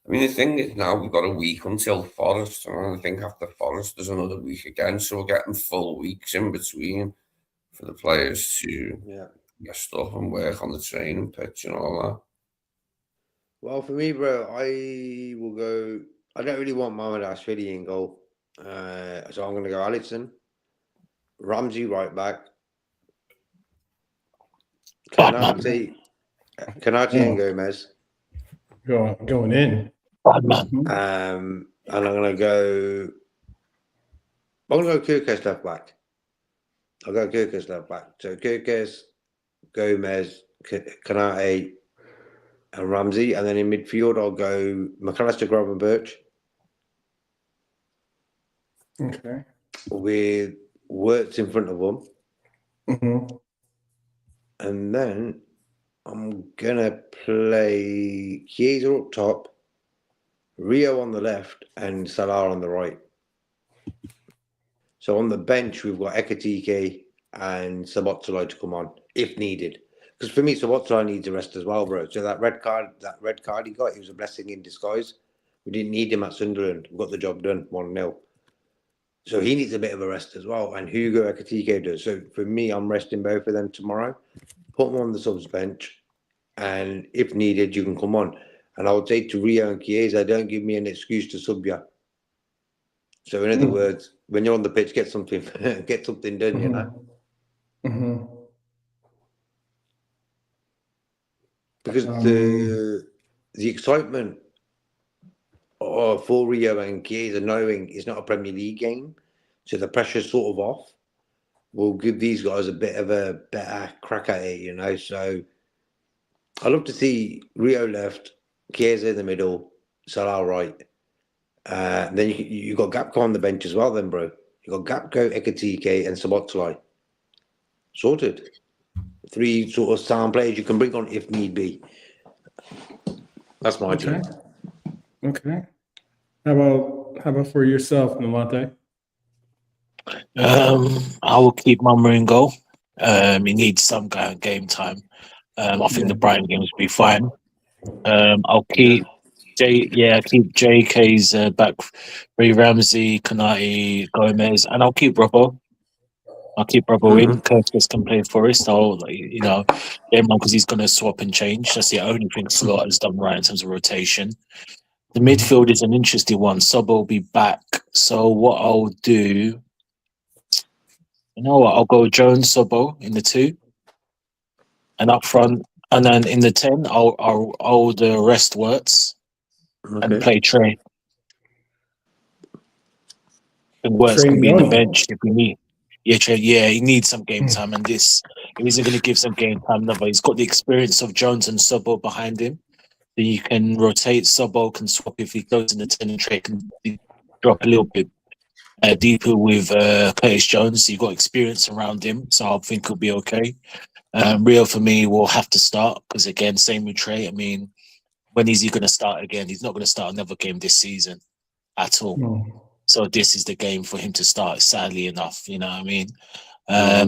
I mean, the thing is now we've got a week until Forest, and I think after Forest there's another week again, so we're getting full weeks in between for the players to get stuff and work on the training pitch and all that. Well, for me, bro, I will go. I don't really want Mamadashvili in goal, so I'm going to go Alisson, Ramsey right back, Kanate and Gomez. Going in. And I'm going to go. I'm going to go Kyrgios left back. I'll go Kyrgios left back. So Kyrgios, Gomez, Kanate, and Ramsey, and then in midfield I'll go McAllister, Grove and Birch. Okay. With Wirtz in front of them. And then I'm gonna play Chiesa up top, Rio on the left, and Salah on the right. So on the bench we've got Ekatike and Szoboszlai to come on if needed. Because for me, Szoboszlai needs a rest as well, bro. So that red card he got, it was a blessing in disguise. We didn't need him at Sunderland. We got the job done, 1-0. So he needs a bit of a rest as well. And Hugo Ekatike does. So for me, I'm resting both of them tomorrow. Put them on the subs bench. And if needed, you can come on. And I would say to Rio and Chiesa, don't give me an excuse to sub you. So in other words, when you're on the pitch, get something done, you know? Because the excitement for Rio and Chiesa knowing it's not a Premier League game, so the pressure's sort of off, will give these guys a bit of a better crack at it, you know. So I'd love to see Rio left, Chiesa in the middle, Salah right. Then you got Gapco on the bench as well, then, bro. You got Gapco, Ekatike, and Szoboszlai. Sorted. 3 sort of sound players you can bring on if need be. That's my Okay. team. Okay. How about for yourself, Nalante? I will keep Mummer in goal. He needs some kind of game time. I think the Brighton games will be fine. I'll keep keep JK's back, Ray Ramsey, Kanati, Gomez, and I'll keep Robbo. I'll keep Robbo in. Curtis can play Forest. I'll, because he's going to swap and change. That's the only thing Slot has done right in terms of rotation. The midfield is an interesting one. Sobbo will be back. So what I'll do, you know what? I'll go Jones, Sobbo in the 2, and up front, and then in the 10, I'll the rest Wirtz and play Trey. And Wirtz can be in the bench if we need. Yeah, Trey. Yeah, he needs some game time, and this if he's going to give some game time. No, but he's got the experience of Jones and Sobbo behind him. So you can rotate. Sobbo can swap if he goes in the 10, and Trey can drop a little bit deeper with Curtis Jones. You've got experience around him, so I think he'll be okay. Rio for me will have to start because again, same with Trey. I mean, when is he going to start again? He's not going to start another game this season at all. No. So this is the game for him to start. Sadly enough, you know what I mean.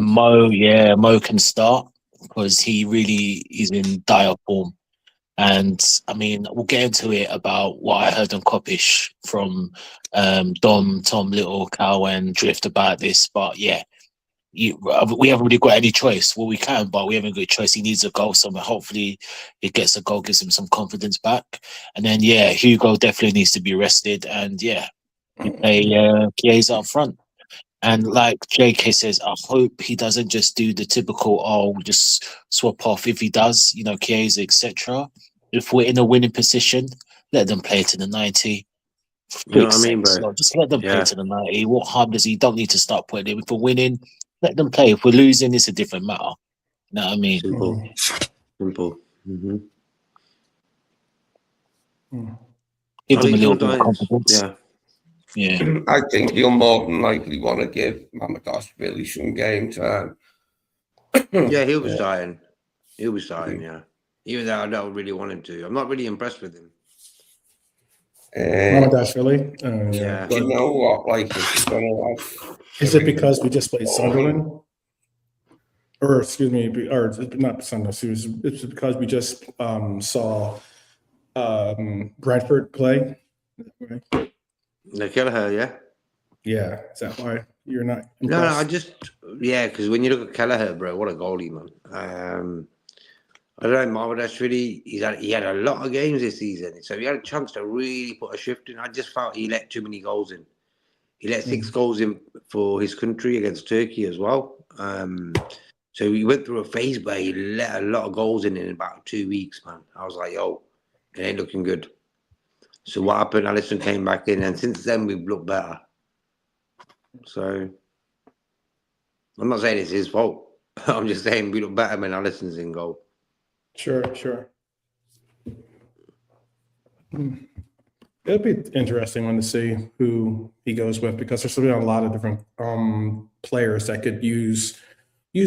Mo can start because he really is in dire form. And I mean, we'll get into it about what I heard on Kopish from Dom, Tom Little, Cow, and Drift about this. But yeah, we haven't really got any choice. Well, we can, but we haven't got a choice. He needs a goal somewhere. Hopefully, he gets a goal, gives him some confidence back. And then, yeah, Hugo definitely needs to be rested. And yeah, we play Chiesa up front. And like JK says, I hope he doesn't just do the typical, just swap off. If he does, Chiesa, etc. If we're in a winning position, let them play to the 90. You know what I mean, bro? So just let them play to the 90. What harm does he? Don't need to start putting him. If we're winning, let them play. If we're losing, it's a different matter. You know what I mean? Simple. Mm-hmm. Give them a little bit of confidence. Yeah. I think you'll more than likely want to give Mamardashvili some game time. Yeah, he'll be starting. He'll be starting, yeah. Even though I don't really want him to. I'm not really impressed with him. Mamardashvili? Yeah. You know what? Like, is it because we just played Sunderland? Or, excuse me, or not Sunderland. It's because we just saw Brentford play? Right? The Kelleher, yeah? Yeah. Is that why you're not impressed? No, because when you look at Kelleher, bro, what a goalie, man. I don't know, Mamardashvili, he had a lot of games this season, so he had a chance to really put a shift in. I just felt he let too many goals in. He let 6 goals in for his country against Turkey as well. So he went through a phase where he let a lot of goals in about 2 weeks, man. I was like, yo, it ain't looking good. So what happened? Alisson came back in, and since then we've looked better. So I'm not saying it's his fault. I'm just saying we look better when Alisson's in goal. Sure. It'll be interesting one to see who he goes with because there's a lot of different players that could use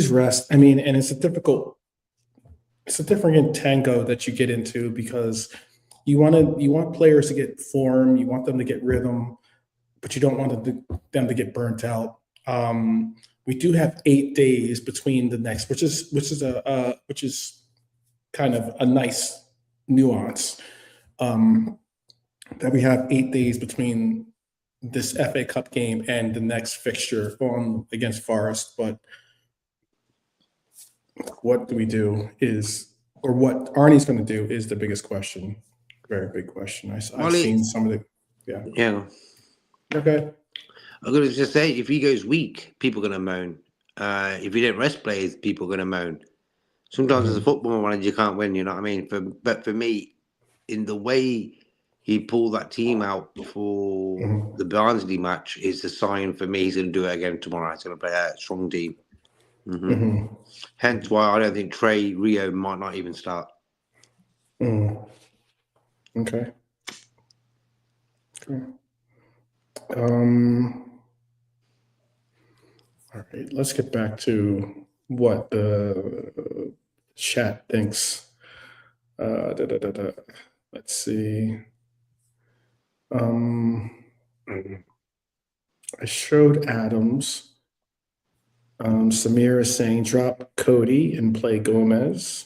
rest. I mean, and it's a different tango that you get into because you want players to get form, you want them to get rhythm, but you don't want them to get burnt out. We do have 8 days between the next, which is kind of a nice nuance. That we have 8 days between this FA Cup game and the next fixture against Forest. But what do we do or what Arnie's going to do is the biggest question. Very big question. I've seen some of the, Yeah. Okay. I'm going to just say, if he goes weak, people are going to moan. If he didn't rest players, people are going to moan. Sometimes as a football manager, you can't win. You know what I mean? But for me, in the way he pulled that team out for the Barnsley match, is a sign for me. He's going to do it again tomorrow. He's going to play a strong team. Hence why I don't think Trey Rio might not even start. Okay. All right, let's get back to what the chat thinks. Let's see. I showed Adams. Samir is saying drop Cody and play Gomez.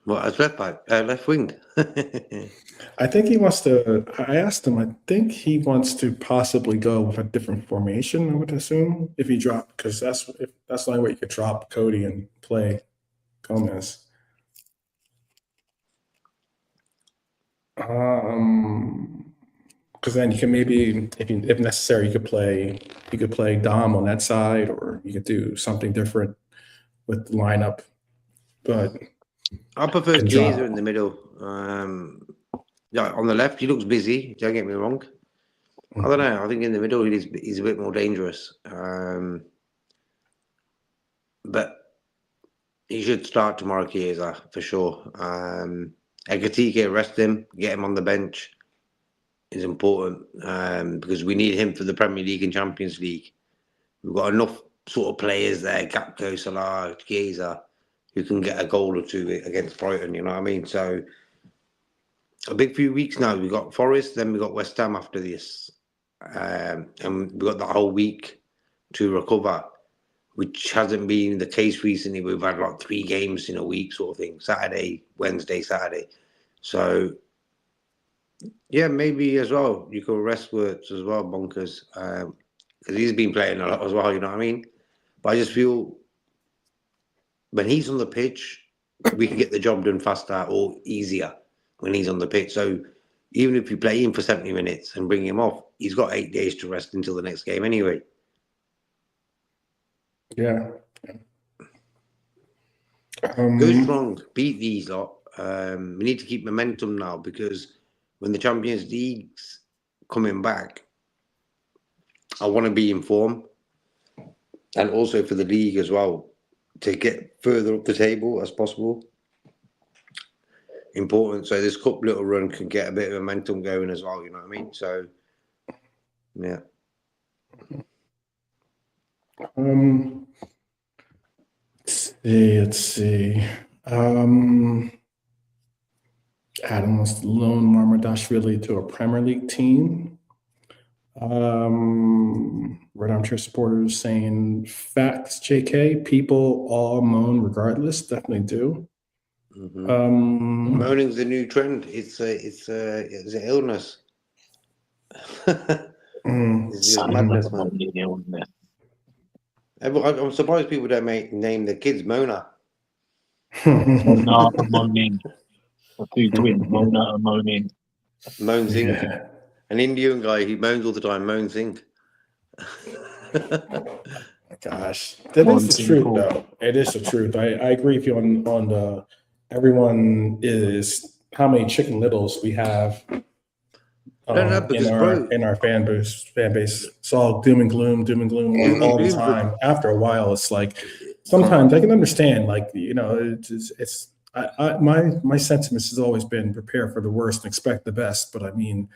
Well, as left back, left wing. I think he wants to. I asked him. I think he wants to possibly go with a different formation. I would assume if he dropped, because that's the only way you could drop Cody and play Gomez. Because then you can maybe, if necessary, you could play Dom on that side, or you could do something different with the lineup. But I prefer Can Chiesa drop. in the middle. Yeah, on the left, he looks busy. Don't get me wrong. I don't know. I think in the middle, he's a bit more dangerous. But he should start tomorrow, Chiesa, for sure. Ekatike, rest him, get him on the bench is important because we need him for the Premier League and Champions League. We've got enough sort of players there, Gakpo, Salah, Chiesa, who can get a goal or two against Brighton, you know what I mean? So a big few weeks now. We've got Forest, then we've got West Ham after this. And we've got that whole week to recover, which hasn't been the case recently. We've had like 3 games in a week sort of thing, Saturday, Wednesday, Saturday. So, yeah, maybe as well, you could rest Wirtz as well, Bonkers, because he's been playing a lot as well, you know what I mean? But I just feel when he's on the pitch, we can get the job done faster or easier when he's on the pitch. So even if you play him for 70 minutes and bring him off, he's got 8 days to rest until the next game anyway. Yeah. Go strong, beat these lot. We need to keep momentum now because when the Champions League's coming back, I want to be in form, and also for the league as well, to get further up the table as possible. Important. So this cup little run can get a bit of momentum going as well, you know what I mean? So, yeah. Let's see. Adam wants to loan Marmadashvili to a Premier League team. Red Armchair supporters saying facts, JK. People all moan regardless. Definitely do. Moaning's the new trend. It's an illness. It's just madness, man. I'm surprised people don't name their kids Mona. Mona and moaning. The 2 twins, Mona and moaning. Moan Singh. Yeah. An Indian guy who moans all the time, Moan Singh. Gosh, that is the truth, though. It is the truth. I agree with you on the everyone is how many Chicken Littles we have in our fan base. It's all doom and gloom all the time. After a while, it's like sometimes I can understand, like, you know, my sentiment has always been prepare for the worst and expect the best. But I mean,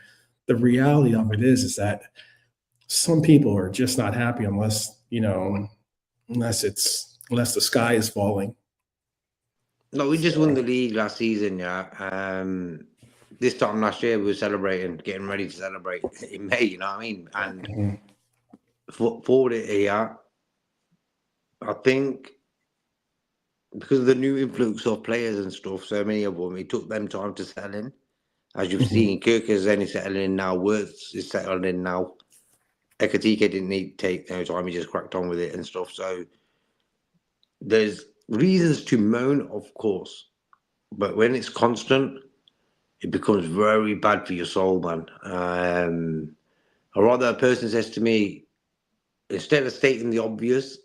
the reality of it is that some people are just not happy unless the sky is falling. No, we just won the league last season, yeah. This time last year, we were celebrating, getting ready to celebrate in May, you know what I mean? And forward it here, I think because of the new influx of players and stuff, so many of them, it took them time to settle in. As you've seen, Kirk is only settling in now, Wirtz is settling in now. Ekatike didn't need to take no time, he just cracked on with it and stuff. So there's reasons to moan, of course, but when it's constant, it becomes very bad for your soul, man. Or rather, a person says to me, instead of stating the obvious,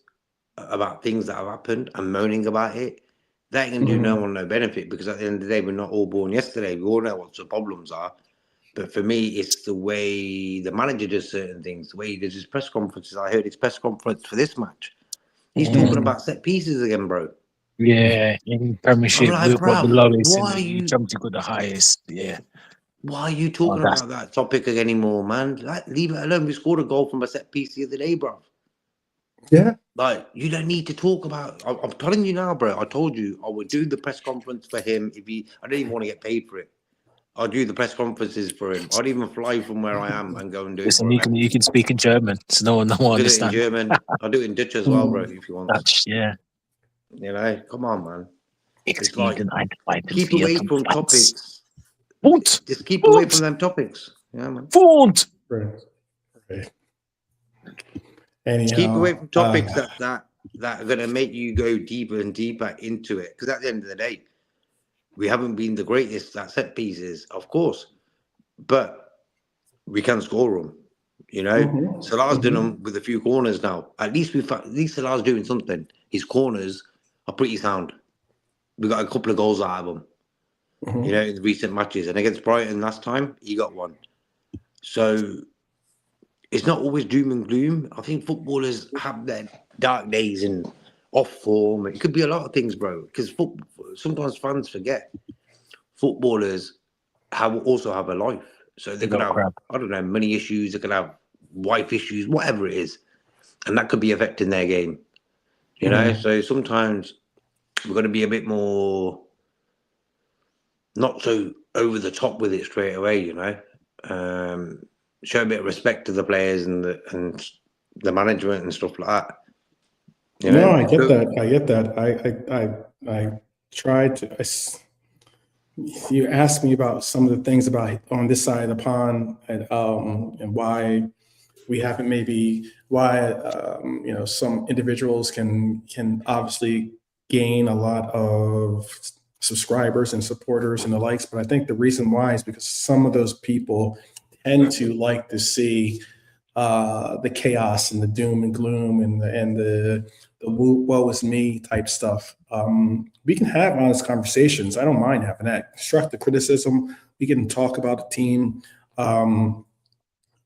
about things that have happened and moaning about it, that ain't going to do no one no benefit, because at the end of the day, we're not all born yesterday. We all know what the problems are. But for me, it's the way the manager does certain things, the way he does his press conferences. I heard his press conference for this match. He's talking about set pieces again, bro. Yeah, in Premiership, I'm like, we've got the bruv, lowest, why and are you you jumped to got the highest. Yeah. why are you talking That's about that topic anymore, man? Like, leave it alone. We scored a goal from a set piece the other day, bruv. Yeah. Like, you don't need to talk about. I'm telling you now, bro. I told you I would do the press conference for him if he. I don't even want to get paid for it. I'll do the press conferences for him. I'd even fly from where I am and go and do it listen. for him. You can speak in German, so no one I'll do it in understand. German. I'll do it in Dutch as well, bro, if you want. Dutch, yeah. You know, come on, man. Ich It's like, gegen einen zweiten keep away vierten from Platz. topics. Und, Just keep away from them topics. Yeah, man. und. Right. Right. Keep Anyhow, away from topics that are going to make you go deeper and deeper into it. Because at the end of the day, we haven't been the greatest at set pieces, of course, but we can score them. You know, Salah's done them with a few corners now. At least Salah's doing something. His corners are pretty sound. We got a couple of goals out of them. You know, in the recent matches, and against Brighton last time, he got one. So it's not always doom and gloom. I think footballers have their dark days and off form. It could be a lot of things, bro. Because sometimes fans forget footballers also have a life. So they could have, I don't know, money issues. They could have wife issues, whatever it is, and that could be affecting their game. You know, so sometimes we've got to be a bit more, not so over the top with it straight away. You know, show a bit of respect to the players and the management and stuff like that. You know? No, I get that. I get that. I tried to. You asked me about some of the things about on this side of the pond, and why we haven't why some individuals can obviously gain a lot of subscribers and supporters and the likes, but I think the reason why is because some of those people tend to like to see the chaos and the doom and gloom and the woe is me type stuff. We can have honest conversations. I don't mind having that. Constructive criticism. We can talk about the team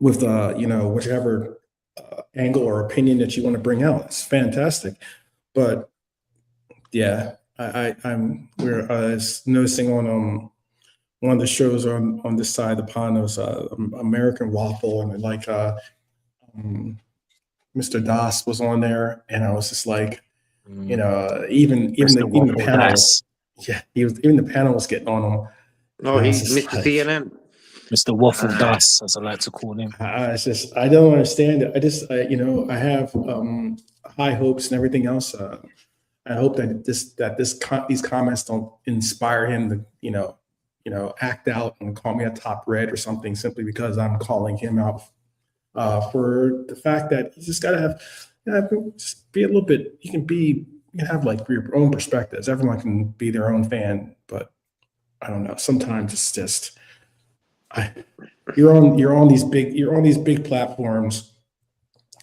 with whichever angle or opinion that you want to bring out. It's fantastic. But yeah, we're noticing on one of the shows on this side of the pond was American Waffle, and like Mr. Das was on there, and I was just like, even the panel, even the panel was getting on him. No, he's Mr. CNN. Mr. Waffle Das, as I like to call him. I don't understand it. I have high hopes and everything else. I hope that these comments don't inspire him to, act out and call me a top red or something simply because I'm calling him out for the fact that you just gotta have, just be a little bit. You can have like your own perspectives. Everyone can be their own fan, but I don't know. Sometimes it's just you're on these big platforms,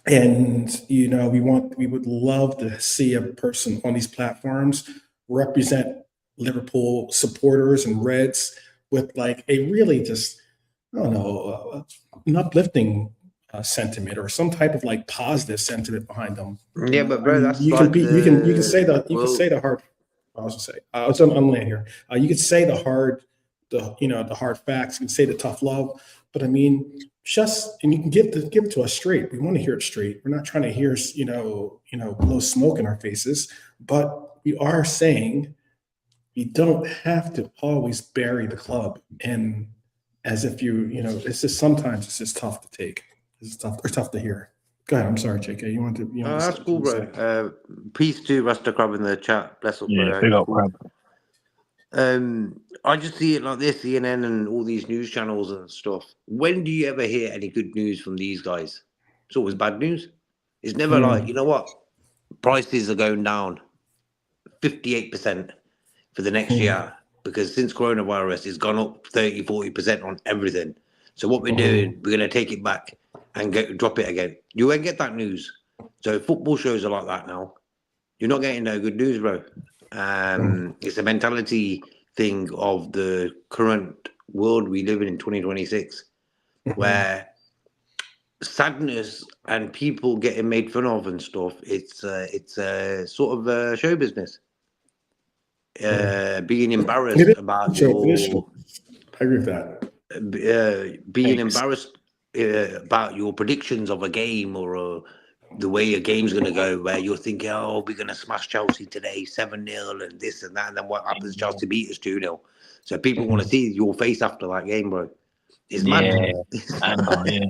and we would love to see a person on these platforms represent Liverpool supporters and Reds with like a really just, I don't know, an uplifting sentiment or some type of like positive sentiment behind them. Yeah, but bro, that's you like can say the hard. I was gonna say I was on land here. You could say the hard facts. You can say the tough love, but I mean, and you can give it to us straight. We want to hear it straight. We're not trying to hear blow smoke in our faces, but we are saying you don't have to always bury the club, and as if it's just sometimes it's just tough to take. It's tough to hear. Go ahead. I'm sorry, JK. You want to? That's cool, bro. Peace to Rasta Crab in the chat. Bless up, yeah, big up, Crab. I just see it like this, CNN and all these news channels and stuff. When do you ever hear any good news from these guys? It's always bad news. It's never like, you know what? Prices are going down 58% for the next year, because since coronavirus, it's gone up 30-40% on everything. So what we're doing, we're going to take it back and drop it again. You won't get that news. So football shows are like that now. you're not getting no good news, bro. It's a mentality thing of the current world we live in 2026, where sadness and people getting made fun of and stuff. It's a sort of a show business. Being embarrassed It is about show business. your I agree with that. being Thanks. embarrassed about your predictions of a game or the way a game's going to go, where you're thinking, oh, we're going to smash Chelsea today 7-0 and this and that, and then what happens? Chelsea beat us 2-0. So people want to see your face after that game, bro. It's mad. Anger, yeah.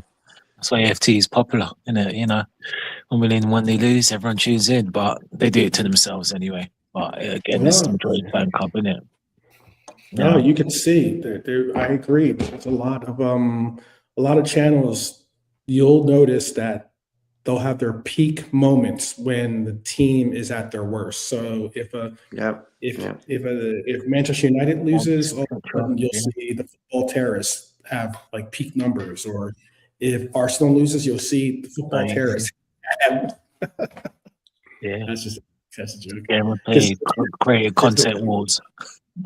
That's why FT is popular, isn't it? You know, when they lose, everyone tunes in, but they do it to themselves anyway. But again, this is the majority fan club, isn't it? No, you can see there. I agree. There's a lot of channels. You'll notice that they'll have their peak moments when the team is at their worst. So if Manchester United loses, all of a sudden you'll see the football terrorists have like peak numbers, or if Arsenal loses, you'll see the football terrorists. Yeah, that's a joke. Game play, creative content wars.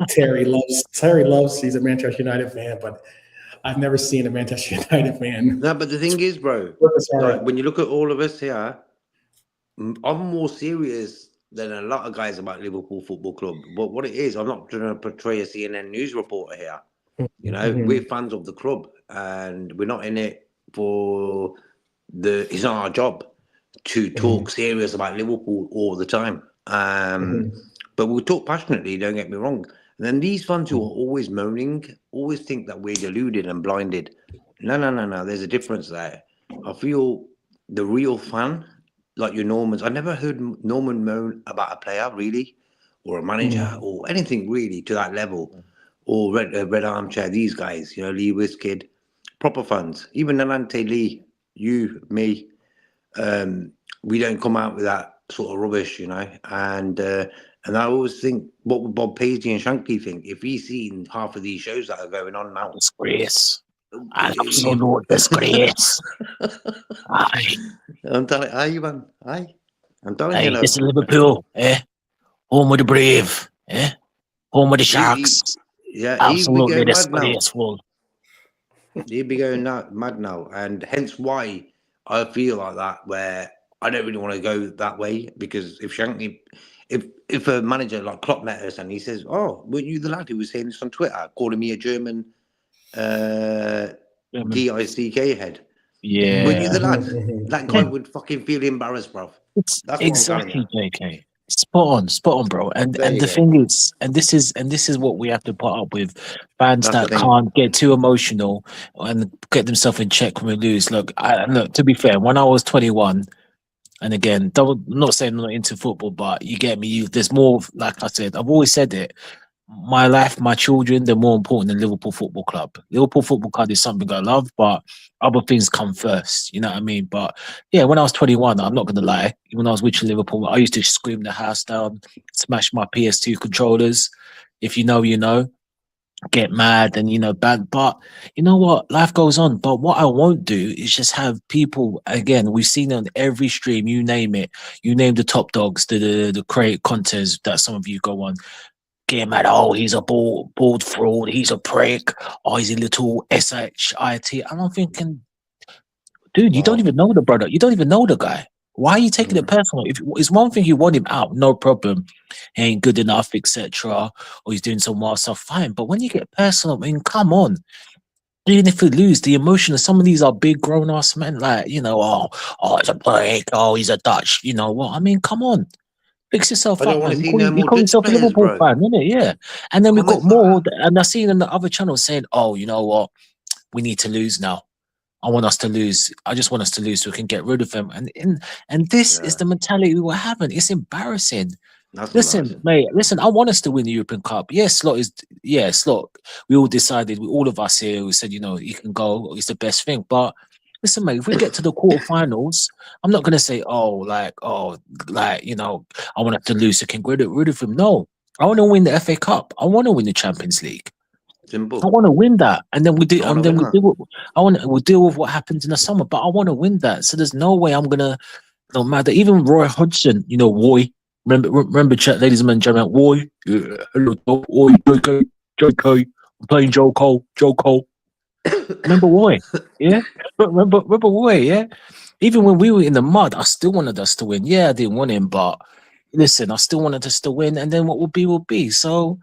Terry loves. He's a Manchester United fan, but I've never seen a Manchester United fan. No, but the thing is, bro, like, when you look at all of us here, I'm more serious than a lot of guys about Liverpool Football Club. But what it is, I'm not trying to portray a CNN news reporter here. You know, we're fans of the club, and we're not in it for it's not our job to talk serious about Liverpool all the time. But we'll talk passionately, don't get me wrong. And then these fans who are always moaning, always think that we're deluded and blinded. No. There's a difference there. I feel the real fan, like your Normans, I never heard Norman moan about a player, really, or a manager, or anything really to that level. Or Red Armchair, these guys, you know, Lee Wiskid, proper fans. Even Nalante Lee, you, me, we don't come out with that sort of rubbish, you know. And I always think, what would Bob Paisley and Shankly think if he's seen half of these shows that are going on now? Disgrace. Absolute disgrace. Aye. I'm telling you, man. Aye. I'm telling you. It's Liverpool, home of the brave, home of the Sharks. Absolutely disgraceful. He'd be going mad now, and hence why I feel like that, where I don't really want to go that way, because if Shankly, if a manager like Klopp met us and he says, "Oh, weren't you the lad who was saying this on Twitter, calling me a German DICK head?" Yeah, weren't you the lad? That guy would fucking feel embarrassed, bro. That's exactly, JK. Spot on, bro. And the thing is, and this is what we have to put up with, fans that can't get too emotional and get themselves in check when we lose. Look, to be fair, when I was 21. And again, I'm not saying I'm not into football, but you get me. There's more, like I said, I've always said it. My life, my children, they're more important than Liverpool Football Club. Liverpool Football Club is something I love, but other things come first. You know what I mean? But yeah, when I was 21, I'm not going to lie. When I was with Liverpool, I used to scream the house down, smash my PS2 controllers. If you know, you know. Get mad and, you know, bad. But you know what? Life goes on. But what I won't do is just have people, again, we've seen on every stream, you name it. You name the top dogs, the create contest that some of you go on. Get mad. Oh, he's a bald fraud. He's a prick. Oh, he's a little shit. And I'm thinking, dude, you don't even know the brother. You don't even know the guy. Why are you taking it personal? If it's one thing you want him out, no problem. He ain't good enough, etc. Or he's doing some wild stuff, fine. But when you get personal, I mean, come on. Even if we lose, the emotion of some of these are big grown ass men, like, you know, oh, it's a break. Oh, he's a Dutch. You know what? I mean, come on. Fix yourself up, man. You call yourself a Liverpool fan, innit? Yeah. And then we've got more, and I've seen on the other channel saying, oh, you know what? We need to lose now. I want us to lose. I just want us to lose so we can get rid of them. And this is the mentality we were having. It's embarrassing. Listen, mate. Listen, I want us to win the European Cup. Slot. We all decided. All of us here, we said, you know, you can go. It's the best thing. But listen, mate. If we get to the quarterfinals, I'm not gonna say, you know, I want us to lose so we can get rid of him. No, I want to win the FA Cup. I want to win the Champions League. Simple. I want to win that, and then we do. And then we'll deal with what happens in the summer. But I want to win that, so there's no way I'm gonna. No matter. Even Roy Hodgson, you know, Remember, chat, ladies and gentlemen, Roy, hello, Roy, JK, I'm playing Joe Cole. Remember Roy? Yeah, remember Roy? Yeah. Even when we were in the mud, I still wanted us to win. Yeah, I didn't want him, but listen, I still wanted us to win, and then what will be. So,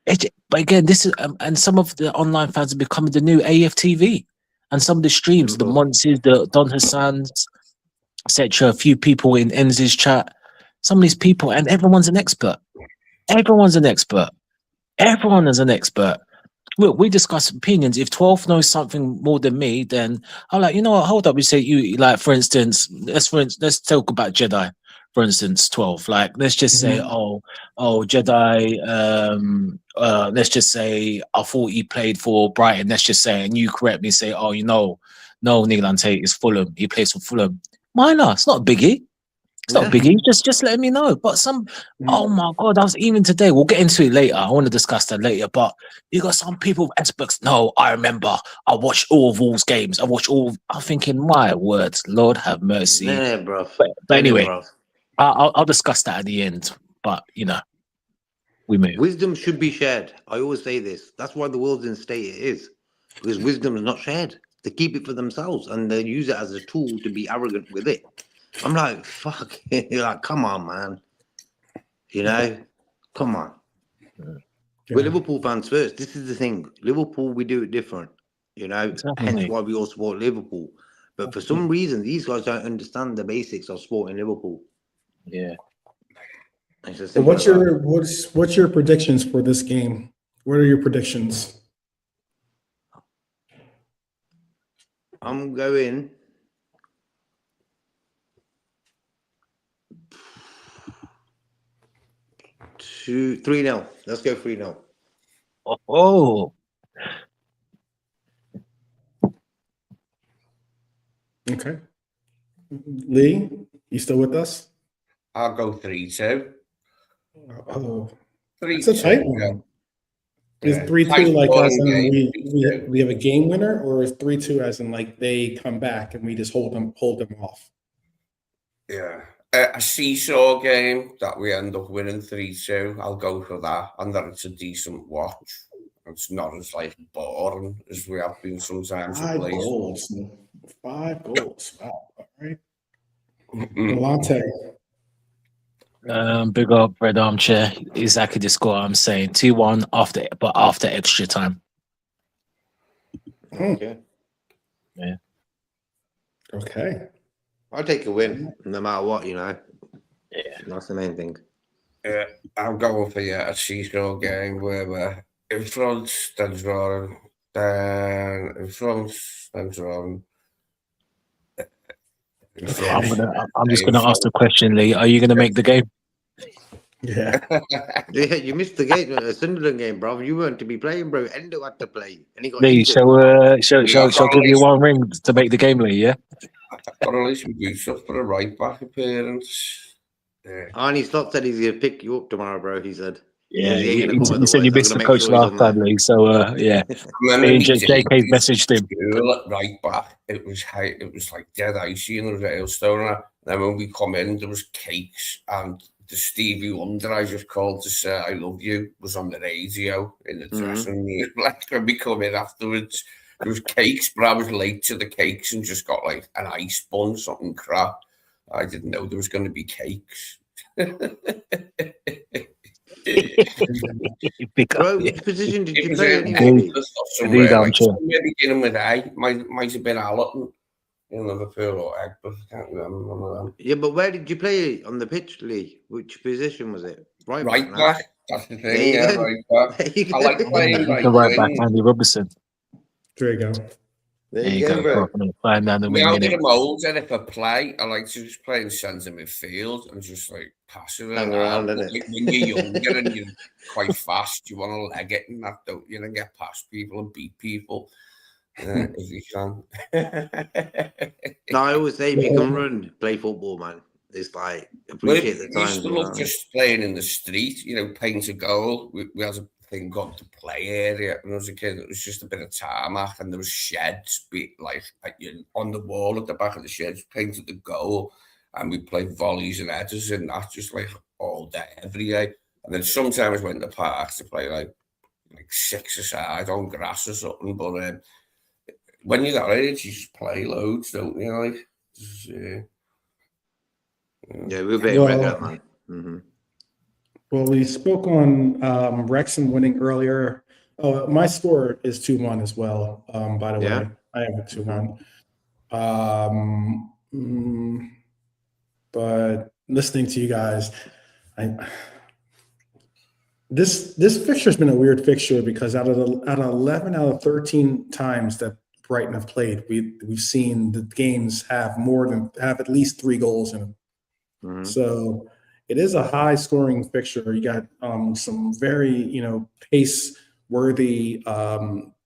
but again, this is and some of the online fans are becoming the new AFTV, and some of the streams, the Monses, the Don Hassans, etc. A few people in Enz's chat, some of these people, and everyone's an expert. Everyone is an expert. Look, we discuss opinions. If 12 knows something more than me, then I'm like, you know what? Hold up. We say you like, for instance, let's talk about Jedi. For instance, 12. Like, let's just say, Jedi. Let's just say I thought he played for Brighton. Let's just say, and you correct me, say, oh, no, Neil Ante is Fulham. He plays for Fulham. Minor. It's not a biggie. It's not a biggie. Just letting me know. But oh my God, I was even today. We'll get into it later. I want to discuss that later. But you got some people with experts. No, I remember. I watched all of Wolves' games. I'm thinking, my words, Lord have mercy. Yeah, bro. But anyway, I'll discuss that at the end. But we move. Wisdom should be shared. I always say this. That's why the world's in the state it is, because wisdom is not shared. They keep it for themselves and they use it as a tool to be arrogant with it. I'm like, fuck. You're like, come on, man. Come on. We're Liverpool fans first. This is the thing. Liverpool, we do it different. Hence why we all support Liverpool. But for some reason, these guys don't understand the basics of supporting Liverpool. Yeah. So what's your predictions for this game? What are your predictions? I'm going 3-0. Let's go 3-0. Oh. Okay. Lee, you still with us? I'll go 3-2. Oh, 3-2. it's a tight one. Is 3-2 like as in we have a game winner, or is 3-2 as in like they come back and we just hold them off? Yeah. A seesaw game that we end up winning 3-2. I'll go for that, and that it's a decent watch. It's not as boring as we have been sometimes. 5 goals. 5 goals. Wow. All right. Malante. Big up, Red Armchair. Exactly the score I'm saying. 2-1 after extra time. Okay. Yeah. Okay. I'll take a win, no matter what, Yeah. That's the main thing. Yeah, I'm going for a seesaw game where we're in front, then drawing, then in front, then drawing. I'm just gonna ask the question, Lee. Are you gonna make the game? Yeah. Yeah, you missed the game, the Sunderland game, bro. You weren't to be playing, bro. Endo had to play, and he got Lee, injured. shall give you one ring to make the game, Lee? Yeah. Got at least do stuff for a right back appearance. Yeah. Arnie Slot said he's gonna pick you up tomorrow, bro. He said. Yeah, he said you missed the coach last time, Lee. So yeah, JK messaged him. Right back, it was like dead icy in the Railstone. And then when we come in, there was cakes, and the Stevie Wonder I just called to say I love you was on the radio in the dressing room. Like when we come in afterwards, there was cakes, but I was late to the cakes and just got an ice bun, something crap. I didn't know there was going to be cakes. Bro, which position did you play anyway? Beginning with A, might have been Allerton in Liverpool or Egbert. I can't remember one of them. Yeah, but where did you play on the pitch, Lee? Which position was it? Right back. That's the thing. Yeah, right back. I like playing right back. Andy Robertson. There you go. There you go, bro. Flying down the wing. Out of the mould, and if I play, I like to just play in centre midfield and just passing it around. When you're younger and you're quite fast, you want to leg it and that, don't you? And get past people and beat people if you can. No, I always say if you can run, play football, man. It's appreciate the time. I used to love just playing in the street, paint a goal. We had a thing got to play area when I was a kid. It was just a bit of tarmac and there was sheds on the wall at the back of the sheds, painted the goal, and we played volleys and headers and that, just all day, every day. And then sometimes when the parks to play like 6-a-side on grass or something. But when you're that age, you just play loads, don't you? Like, just, Yeah, we're very regular, man. Mm-hmm. Well, we spoke on Wrexham winning earlier. Oh, my score is 2-1 as well. By the Yeah. way, I have a 2-1. But listening to you guys, this fixture's been a weird fixture because out of 11 out of 13 times that Brighton have played, we've seen the games have at least 3 goals in them. Mm-hmm. So it is a high scoring fixture. You got some very pace worthy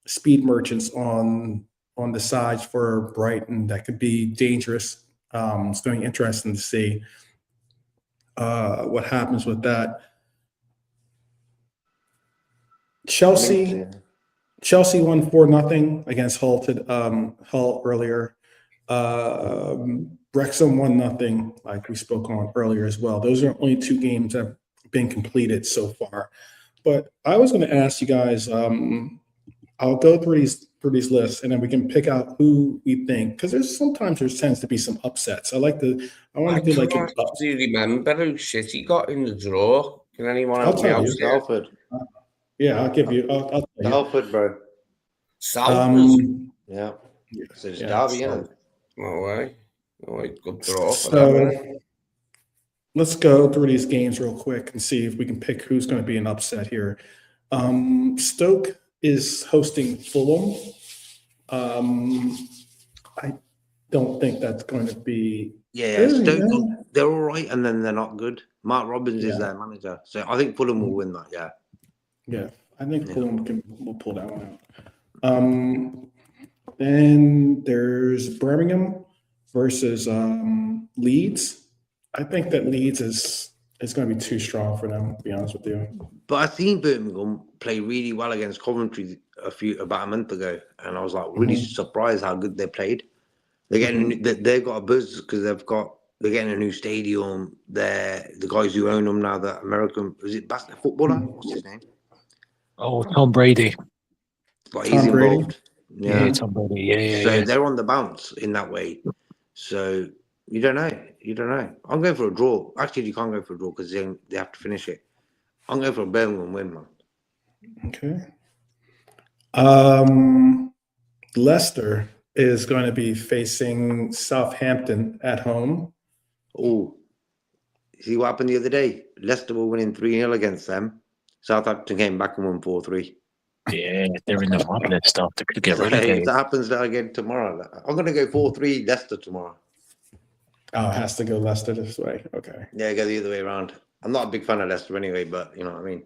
speed merchants on the sides for Brighton that could be dangerous. It's going to be interesting to see what happens with that. Chelsea won 4-0 against Hull earlier. Wrexham 1-0, like we spoke on earlier as well. Those are only 2 games that have been completed so far. But I was going to ask you guys. I'll go through these lists, and then we can pick out who we think, because there tends to be some upsets. I want to do like an up. Do you remember who City got in the draw? Can anyone I'll help me tell out? you. Salford. Yeah, I'll give you. I'll tell you. Salford, bro. Salford? Yeah. So it's Yeah, Derby, you know. No way. Good draw for So that. let's go through these games real quick and see if we can pick who's going to be an upset here. Stoke is hosting Fulham. I don't think that's going to be. Yeah, Stoke, they're all right, and then they're not good. Mark Robbins is their manager. So I think Fulham will win that, yeah. Yeah, I think Fulham will pull that one out. Then there's Birmingham versus Leeds. I think that Leeds is going to be too strong for them, to be honest with you. But I seen Birmingham play really well against Coventry about a month ago, and I was like really surprised how good they played. They're getting they've got a buzz because they're getting a new stadium. The guys who own them now, the American, is it basketball footballer? What's his name? Oh, Tom Brady. But Tom he's Brady? involved. Yeah, Tom Brady. Yeah. So they're on the bounce in that way. So you don't know. I'm going for a draw. Actually, you can't go for a draw because they have to finish it. I'm going for a Birmingham win, man. Okay. Leicester is going to be facing Southampton at home. Oh, see what happened the other day? Leicester were winning 3-0 against them. Southampton came back and won 4-3. Yeah, they're in the mud stuff. They could get So relegated. if that happens again tomorrow, I'm going to go 4-3 Leicester tomorrow. Oh, it has to go Leicester this way. Okay. Yeah, go the other way around. I'm not a big fan of Leicester anyway, but you know what I mean.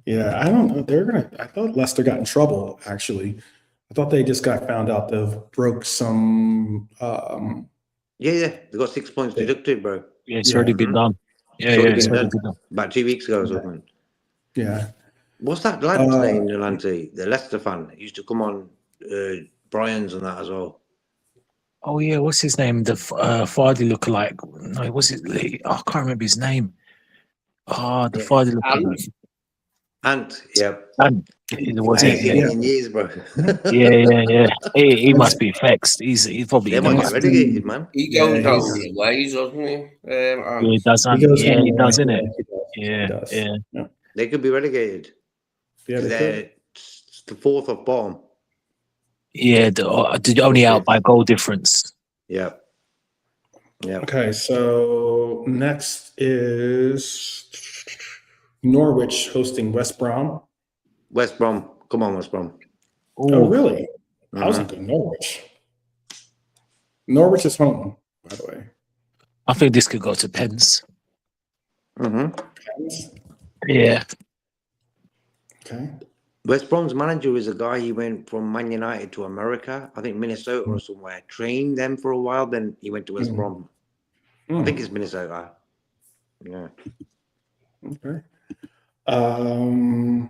Yeah, I don't know. I thought Leicester got in trouble, actually. I thought they just got found out to broke some. Yeah. They got 6 points deducted, bro. Yeah, it's already been done. It's already been done. About 2 weeks ago or something. Yeah. What's that lad's name, Delante? The Leicester fan. He used to come on Brian's and that as well. Oh yeah, what's his name? The Fardy lookalike. No, was it Lee? Oh, I can't remember his name. Oh, the Fardy lookalike. Ant, yeah. Ant, was it? Yeah. In years, bro. Yeah. He must be vexed. He's probably. They might get relegated, man. He goes down his ways, doesn't he? Yeah, he does. He does, innit? Yeah. They could be relegated. Yeah, they're the 4th of bottom. Yeah, only out by goal difference. Yeah. Okay, so next is Norwich hosting West Brom. West Brom. Come on, West Brom. Oh, really? I was thinking Norwich. Norwich is home, by the way. I think this could go to pens. Pens? Yeah. Okay. West Brom's manager is a guy, he went from Man United to America, I think Minnesota or somewhere, trained them for a while, then he went to West Brom. I think it's Minnesota. Yeah. Okay. I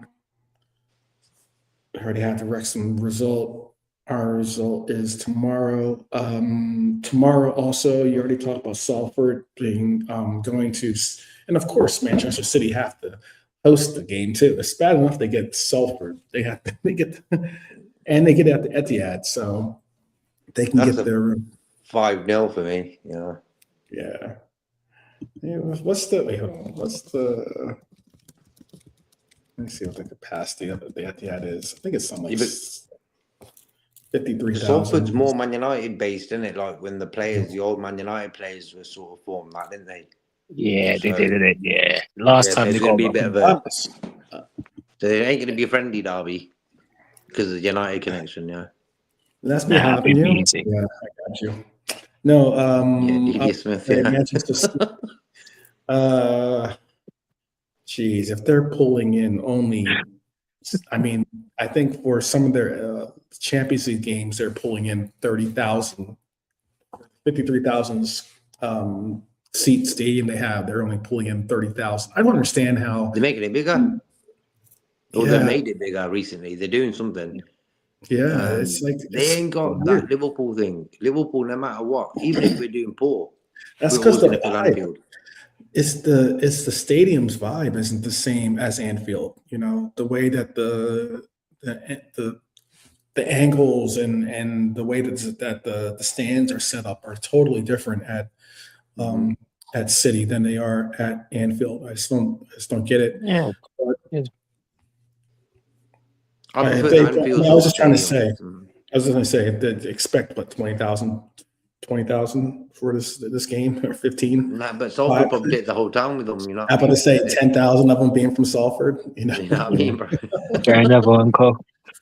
already have the Wrexham result. Our result is tomorrow. Tomorrow also, you already talked about Salford being going to, and of course, Manchester City have to host the game too. It's bad enough they get Salford. They get, and they get at the Etihad, so they can That's get a their 5-0 for me. Yeah. yeah. Yeah, what's the wait? Hold on. What's the? Let me see what the capacity of the Etihad is. I think it's something like Yeah, but 53,000. Salford's more Man United based, isn't it? Like when the old Man United players were sort of formed that, didn't they? Yeah, they So, did it. Yeah, last Yeah, so time they it's going got to be a bit of a. Honest. So it ain't going to be a friendly derby because of the United connection, yeah. That's me nah, helping it'd be you. easy. Yeah, I got you. No, Yeah, I'll D.B. Smith, say yeah. Manchester City. Geez, if they're pulling in only, I mean, I think for some of their Champions League games, they're pulling in 30,000, 53,000 seat stadium they have. They're only pulling in 30,000. I don't understand how. They're making it bigger. Or they Yeah, made it bigger recently. They're doing something. yeah, it's like They ain't got weird. that Liverpool thing. Liverpool, no matter what, even if we're doing poor, That's we're because always the going to fill vibe. Anfield. It's the stadium's vibe isn't the same as Anfield. You know, the way that the angles and the way that the stands are set up are totally different at City than they are at Anfield. I just don't get it. Yeah, I prefer If the they, Anfield I was sort just of trying to stadium. say, I was just going to say, they expect what 20,000 for this game or 15. Nah, but Salford will probably take the whole town with them, you know what I'm I about to mean? say 10,000 of them being from Salford. You know, You know what I mean, bro? Gary Neville and Co.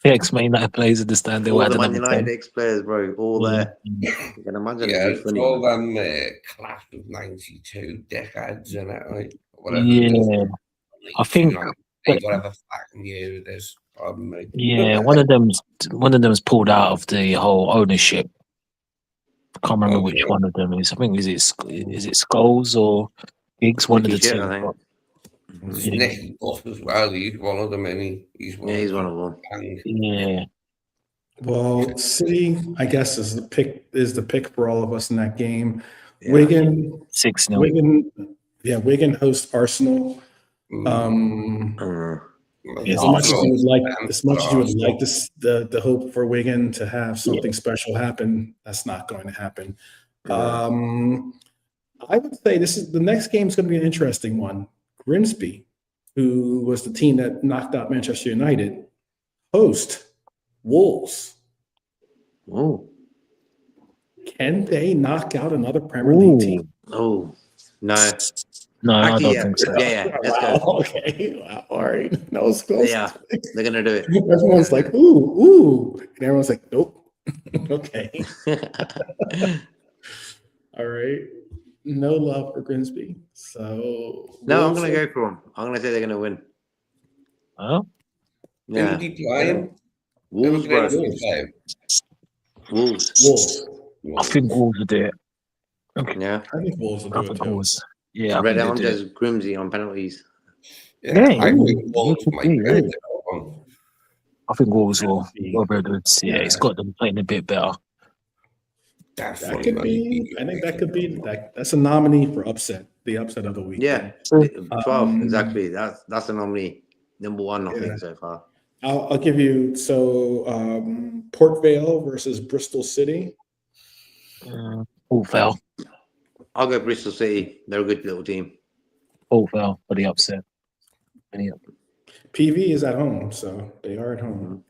The ex-Man United players understand they were All at the the Man number United 10. ex-players, bro, all there. You can imagine Yeah, it'd be it's funny. all Man. them class of 92 decades in it, like, whatever Yeah, it is. I think. 92, whatever fucking year it is. Pardon me. Yeah, one of them's pulled out of the whole ownership. I can't remember which Okay. one of them is. I think is it Scholes or Giggs? One of Nicky the shit, two. I think. There's Yeah. Nicky Buff as well. He's one of them, and he's one Yeah, of he's one them. of them. And Yeah, well, City, I guess, is the pick for all of us in that game. Yeah. Wigan 6-0. Wigan hosts Arsenal. Uh, Yeah, As much as you would like, and as much as you would Arsenal. like this, the hope for Wigan to have something special happen, that's not going to happen. Yeah. I would say the next game is going to be an interesting one. Grimsby, who was the team that knocked out Manchester United, host Wolves. Oh. Can they knock out another Premier League team? Oh. No. No, I Actually, don't yeah. think so. Yeah, let's Wow, go. okay. Wow, all right. That was close. Yeah, they're going to do it. Everyone's like, ooh. And everyone's like, nope. Okay. All right. No love for Grimsby. So No, I'm going to go for them. I'm going to say they're going to win. Oh, Who Yeah. would he play? Wolves, bro. Wolves. Wolves. I think Wolves will do it. Yeah. I think Wolves will I do it think too. Wolves. Yeah, I Red think they do. Hounders, Grimsby on penalties. Yeah, I think Wolves might get it. I think Wolves will. That could be- Well, very good. Yeah, it's got them playing a bit better. That Definitely, could be. I think that could be. That's a nominee for upset. The upset of the week. Yeah. 12, exactly. That's a nominee. Number one, I think, so far. I'll give you Port Vale versus Bristol City. All fell. I'll go Bristol City. They're a good little team. All fell for the upset. PV is at home, so they are at home.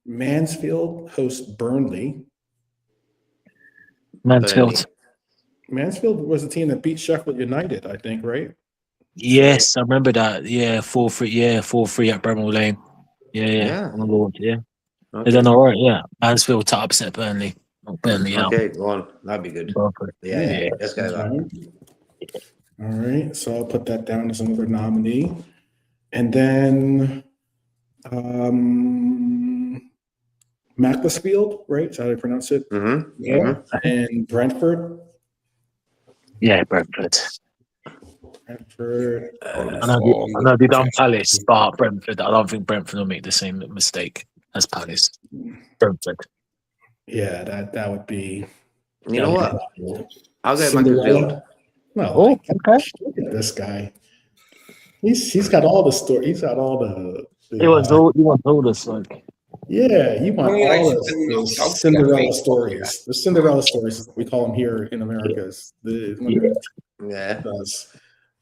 Mansfield hosts Burnley. Mansfield. Mansfield was the team that beat Sheffield United, I think, right? Yes, I remember that. Yeah, 4-3. Yeah, 4-3 at Bramall Lane. Yeah. On the board. Yeah. Okay. They're done all right. Yeah. Mansfield to upset Burnley. Not Burnley out. Okay, go on. That'd be good. Yeah. Let's go with that. All right, so I'll put that down as another nominee. And then Macclesfield, right? Is that how I pronounce it? Mm-hmm. Yeah. And Brentford. Yeah, Brentford. Brentford. I know they done Palace, but Brentford. I don't think Brentford will make the same mistake. That's Palace. Brentford. Yeah, that would be. You know that'd what? be I'll go Cinderella. Macclesfield. No, Oh, like, okay. look at this guy. He's got all the story. He's got all the He wants all this like. yeah. You want Well, he likes all to the knock out the Cinderella FA Cup, stories. The Cinderella stories is what we call them here in America. Is the when Yeah. the Yeah, does.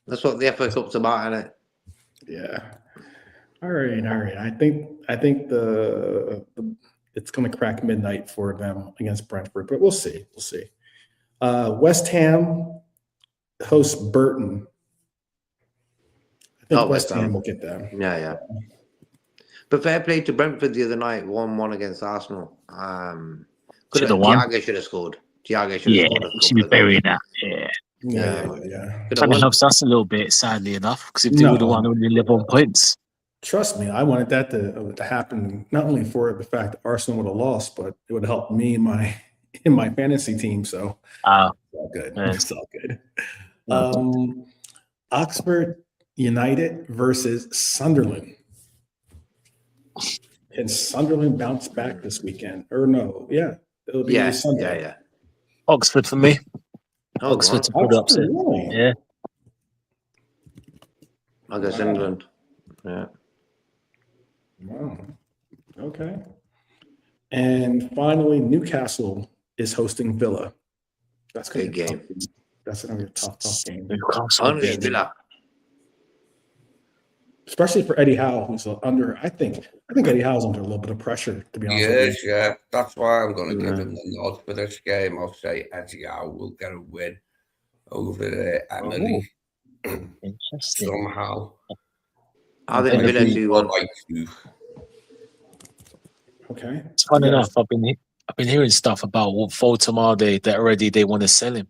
that's what the FA Cup's about, isn't it? Yeah. All right. I think it's going to crack midnight for them against Brentford, but we'll see. We'll see. West Ham hosts Burton. I think Oh, West West Ham. Ham will get them. Yeah. But fair play to Brentford the other night, 1-1 against Arsenal. Should have won. Thiago should have scored. Thiago should have Yeah, scored a he should be couple of burying goals. that. Yeah. Yeah. Could have Kind of won. helps us a little bit, sadly enough, because if they would have won, they would have lived on points. Trust me, I wanted that to happen not only for the fact that Arsenal would have lost, but it would help me in my fantasy team. So Uh, it's all good. Yeah. It's all good. Yeah. Oxford United versus Sunderland. Can Sunderland bounce back this weekend? Or no? Yeah, it'll be Yeah, Sunday. yeah. Oxford for me. Oh, Oxford to go on. put upset. Really? Yeah. I'll go Sunderland. Yeah. Wow. Okay. And finally, Newcastle is hosting Villa. That's gonna Good be a game. tough- That's gonna be a tough game. Newcastle. I'm going Villa. Especially for Eddie Howe, who's under. I think Eddie Howe's under a little bit of pressure, to be honest with Yes, yeah. That's why I'm going to give Yeah. him the nod for this game. I'll say Eddie Howe will get a win over Emily Interesting. somehow. I think And Villa if we- 2-1. Like you. Okay. It's fun Yeah. enough. I've been hearing stuff about Voltamade that already they want to sell him.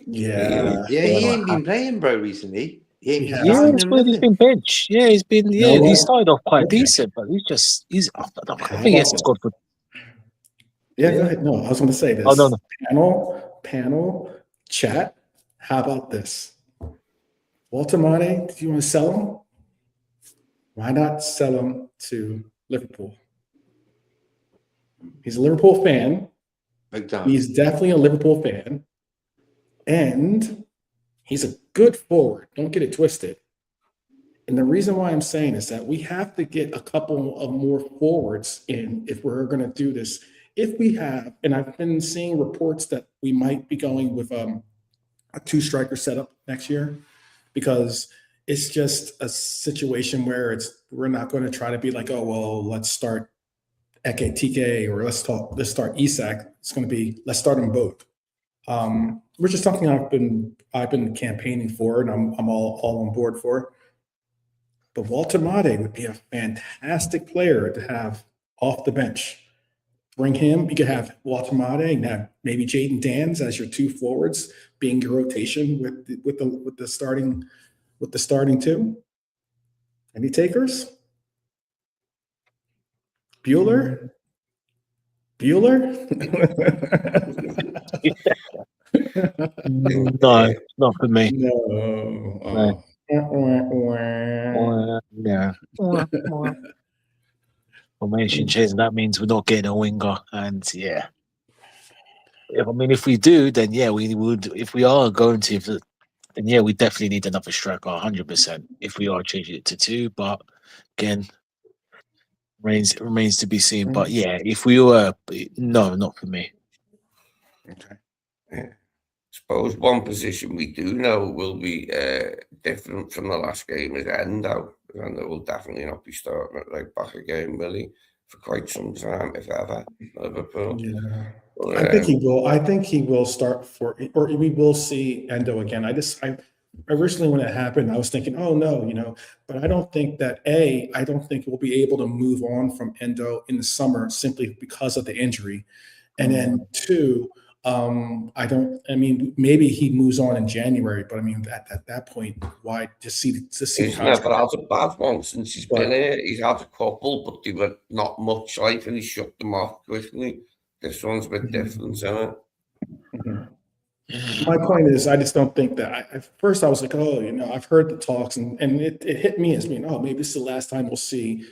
Yeah. Yeah, he ain't been playing, bro, recently. He ain't been Yeah. Yeah, starting it's or weird. He's nothing. been benched. Yeah, he's been. Yeah, No, he started off quite okay. decent, but he's. I don't How think he about has this? scored for. Yeah, go ahead. No, I was going to say this. Oh, no. Panel, chat. How about this? Walter Mate, do you want to sell him? Why not sell him to Liverpool? He's a Liverpool fan. Big time. He's definitely a Liverpool fan. And he's a good forward. Don't get it twisted. And the reason why I'm saying is that we have to get a couple of more forwards in if we're going to do this. If we have, and I've been seeing reports that we might be going with a two-striker setup next year, because it's just a situation where we're not going to try to be like, oh, well, let's start Eke TK or let's start Isak. It's going to be, let's start them both. Which is something I've been campaigning for, and I'm all on board for. But Walter Mate would be a fantastic player to have off the bench. Bring him. You could have Walter Mate and have maybe Jaden Dans as your two forwards, being your rotation with the starting two. Any takers? Bueller? No, not for me. No. Yeah. Formation change. That means we're not getting a winger, and yeah. If we do, then yeah, we would. If we are going to, then yeah, we definitely need another striker, 100%. If we are changing it to two, but again, remains to be seen. But yeah, if we were, no, not for me. Okay. Yeah. Suppose one position we do know will be different from the last game is Endo, and it will definitely not be starting at right back again, will he, for quite some time, if ever. Liverpool. Yeah. But, I think he will start or we will see Endo again. I originally when it happened, I was thinking, oh no, but I don't think we'll be able to move on from Endo in the summer simply because of the injury. And then two, maybe he moves on in January, but I mean, at that point, why just see he's never had a bad one since he's been here. He's had a couple, but they were not much like, and he shut them off quickly. This one's a bit different, isn't it? Mm-hmm. My point is, I just don't think that. At first, I was like, oh, I've heard the talks, and it hit me as being, oh, maybe this is the last time we'll see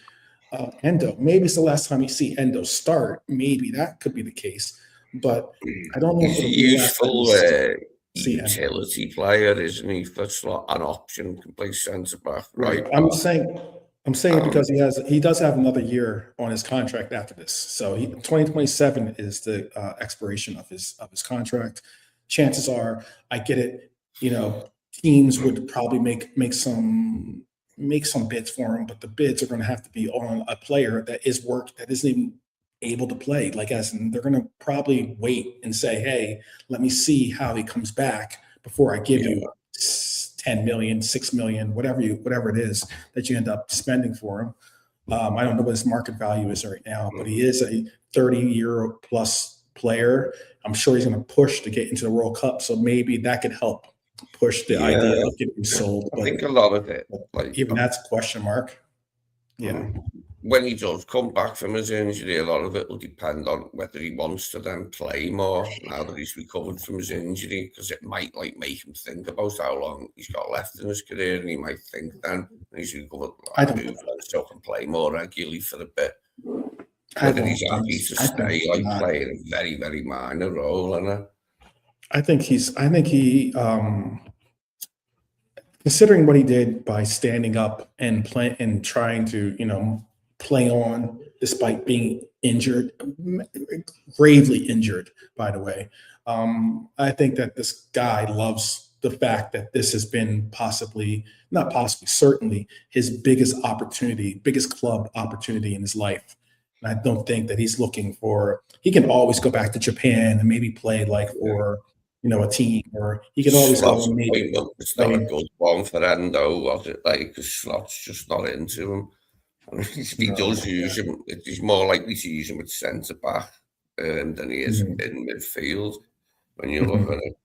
Endo. Maybe it's the last time you see Endo start. Maybe that could be the case, but I don't know if He's a it'll be the last time useful you see Endo. utility player, isn't he? That's like an option, can play centre back, right? I'm saying it because he does have another year on his contract after this. So 2027 is the expiration of his contract. Chances are, I get it. Teams would probably make some bids for him, but the bids are going to have to be on a player that isn't even able to play. Like, as in, they're going to probably wait and say, "Hey, let me see how he comes back before I give you 10 million, 6 million, whatever it is that you end up spending for him." I don't know what his market value is right now, but he is a 30-year plus player. I'm sure he's going to push to get into the World Cup, so maybe that could help push the idea of getting sold. I think a lot of it, even that's a question mark. Yeah. When he does come back from his injury, a lot of it will depend on whether he wants to then play more now that he's recovered from his injury, because it might make him think about how long he's got left in his career, and he might think then when he's recovered, so can play more regularly for a bit. Whether he's happy to stay playing a very, very minor role in it. I think he considering what he did by standing up and trying to, play on despite being injured, gravely injured, by the way. I think that this guy loves the fact that this has been certainly his biggest club opportunity in his life. And I don't think that he's looking he can always go back to Japan and maybe play for a team, or he can always go and maybe. It's not a good one for Endo, was it? Because Slot's just not into him. If he does use him, he's more likely to use him at centre back than he is in midfield. When you look at it,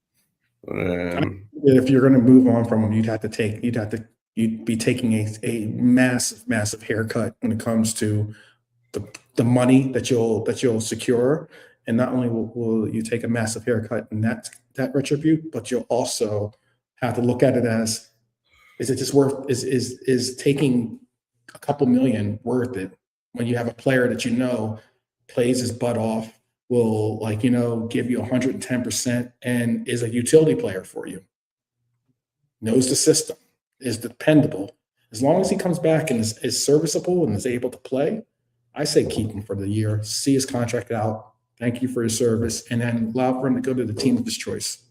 if you're going to move on from him, you'd be taking a massive haircut when it comes to the money that you'll secure. And not only will you take a massive haircut in that retribute, but you'll also have to look at it as, is it just worth, is taking a couple million worth it when you have a player that plays his butt off, will give you 110% and is a utility player for you, knows the system, is dependable. As long as he comes back and is serviceable and is able to play, I say keep him for the year, see his contract out, thank you for his service, and then allow for him to go to the team of his choice.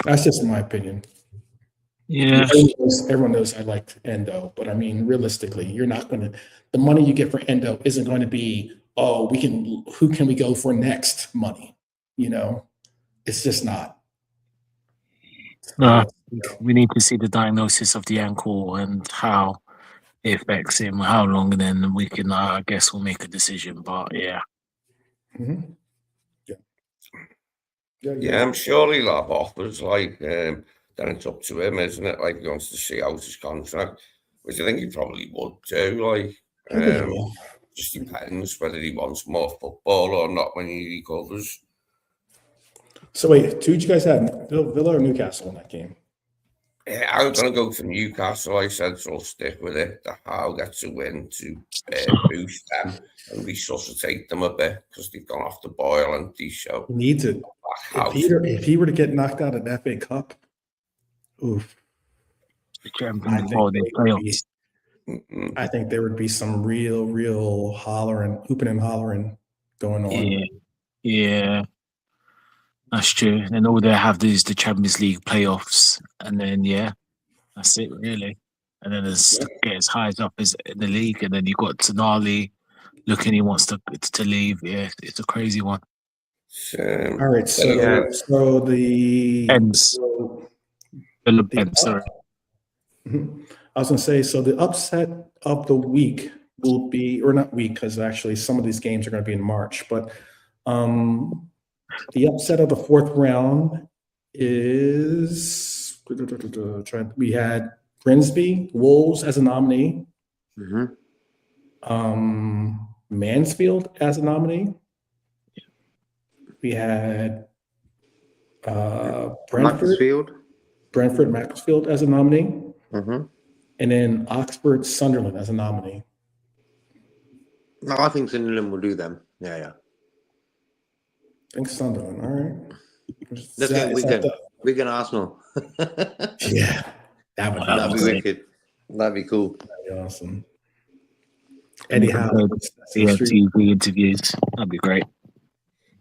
That's just my opinion. Yeah. Everyone knows I like Endo, but I mean, realistically, the money you get for Endo isn't going to be, who can we go for next money? It's just not. No, we need to see the diagnosis of the ankle and how it affects him, how long, and then we can, I guess, we'll make a decision. But yeah. Mm-hmm. Yeah, I'm sure he'll have offers. Then it's up to him, isn't it? He wants to see out his contract, which I think he probably would do. Just depends whether he wants more football or not when he recovers. So wait, who did you guys have, Villa or Newcastle in that game? Yeah, I'm going to go for Newcastle. I said, so I'll stick with it. The Howe gets a win to boost them and resuscitate them a bit because they've gone off the boil and so he needs it. If he were to get knocked out of the FA Cup, oof. I think there would be some real hollering, hooping and hollering going on. Yeah. That's true. And all they have is the Champions League playoffs, and then that's it really. And then get as high up as in the league, and then you got Tonali looking, he wants to leave. Yeah, it's a crazy one. All right, so the ends. Sorry. I was going to say, so the upset of the week will be, or not week, because actually some of these games are going to be in March, but the upset of the fourth round is, we had Grimsby, Wolves as a nominee, Mansfield as a nominee. We had Brentford, Macclesfield as a nominee. And then Oxford Sunderland as a nominee. No, I think Sunderland will do them. Yeah. I think Sunderland. All right. Let's go Wigan Arsenal. Yeah, that would be That'd be awesome. wicked. That'd be cool. That'd be awesome. Eddie Howe. Yeah, TV interviews. That'd be great.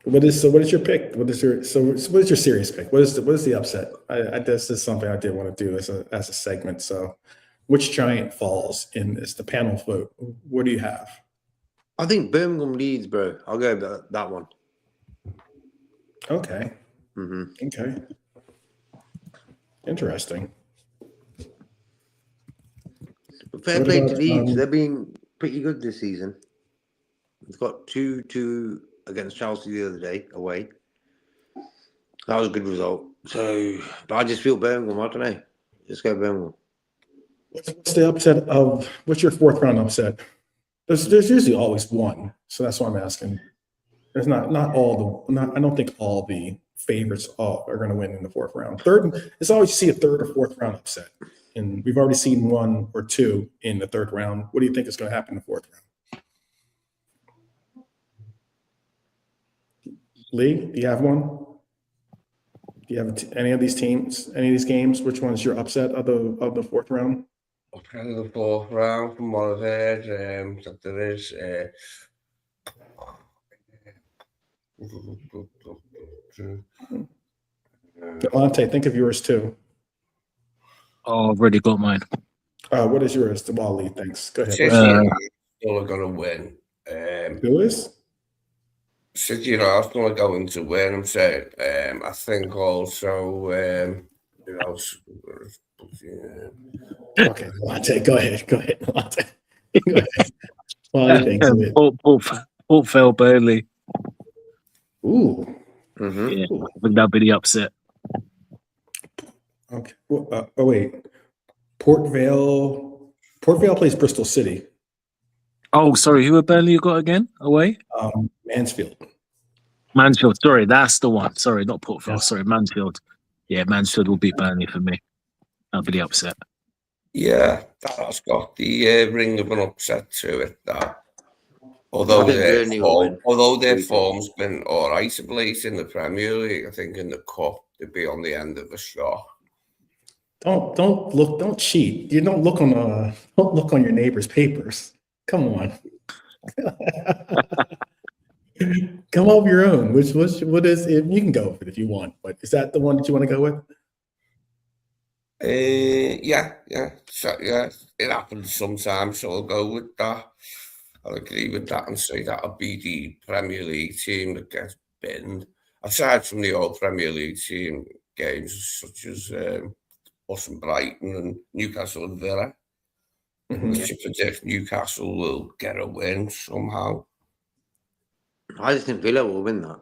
What is your pick? What is your serious pick? What is the upset? This is something I did want to do as a segment. So, which giant falls in this? The panel vote. What do you have? I think Birmingham Leeds, bro. I'll go with that one. Okay. Mm-hmm. Okay. Interesting. But fair play to Leeds. They've been pretty good this season. They've got 2-2 against Chelsea the other day away. That was a good result. So, but I just feel Birmingham. I don't know. Just go Birmingham. What's the upset of? What's your fourth round upset? There's usually always one, so that's why I'm asking. There's not all the. I don't think all the favorites are going to win in the fourth round. It's always you see a third or fourth round upset, and we've already seen one or two in the third round. What do you think is going to happen in the fourth round? Lee, do you have one? Do you have any of these teams, any of these games? Which one is your upset of the fourth round? Upset of the fourth round, from what I've heard, that there is. Delonte, think of yours too. Oh, I've already got mine. What is yours? Well, Lee, thanks. Go ahead. City and Arsenal are going to win. Who is? City and Arsenal are going to win. I'm saying. I think also. Who else? Okay, Delonte, go ahead. Delonte. Go ahead. Well, thanks. Port Vale Burnley. Ooh. Mm-hmm. Yeah, I think that'd be the upset. Okay. Well, wait. Port Vale plays Bristol City. Oh, sorry. Who are Burnley you got again? Away? Mansfield. Mansfield. Sorry, that's the one. Sorry, not Port Vale. Yeah. Sorry, Mansfield. Yeah, Mansfield will beat Burnley for me. That'll be the upset. Yeah, that has got the ring of an upset to it. That, although their form's been all right of late in the Premier League, I think in the cup they'd be on the end of a shot. Don't cheat. You don't look on your neighbor's papers. Come on. Come up with your own. What is it? You can go with it if you want, but is that the one that you want to go with? Yeah. So, yeah, it happens sometimes, so I'll go with that. I'll agree with that and say that'll be the Premier League team that gets binned. Aside from the old Premier League team games such as us and Brighton and Newcastle and Villa, which I predict Newcastle will get a win somehow. I just think Villa will win that.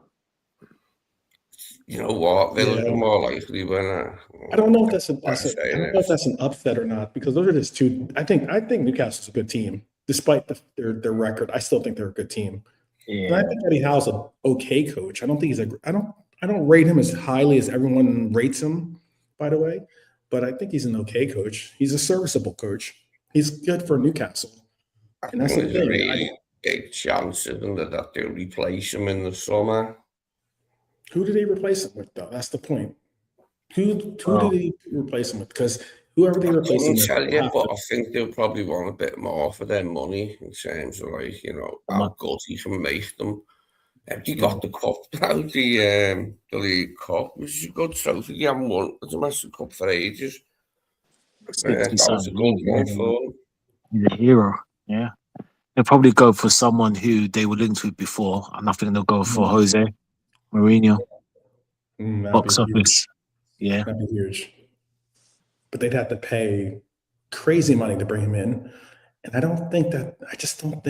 You know what? Villa's more likely winner. I don't know if that's an upset or not, because those are just two. I think Newcastle's a good team, despite their record. I still think they're a good team. Yeah. And I think Eddie Howe's an okay coach. I don't think I don't rate him as highly as everyone rates him, by the way. But I think he's an okay coach. He's a serviceable coach. He's good for Newcastle. And that's the thing. Really big chance, isn't it, that they'll replace him in the summer? Who did they replace him with, though? That's the point. Who did they replace him with? Because whoever they replace him with, but I think they'll probably want a bit more for their money in terms of how good he can make them. He got the cup now, the League Cup, which is a good trophy. He hasn't won a domestic cup for ages. That was a good one for him. He's a hero, yeah. They'll probably go for someone who they were linked with before, and I think they'll go for Jose Mourinho. Box office. Yeah. That'd be huge. But they'd have to pay crazy money to bring him in. And I just don't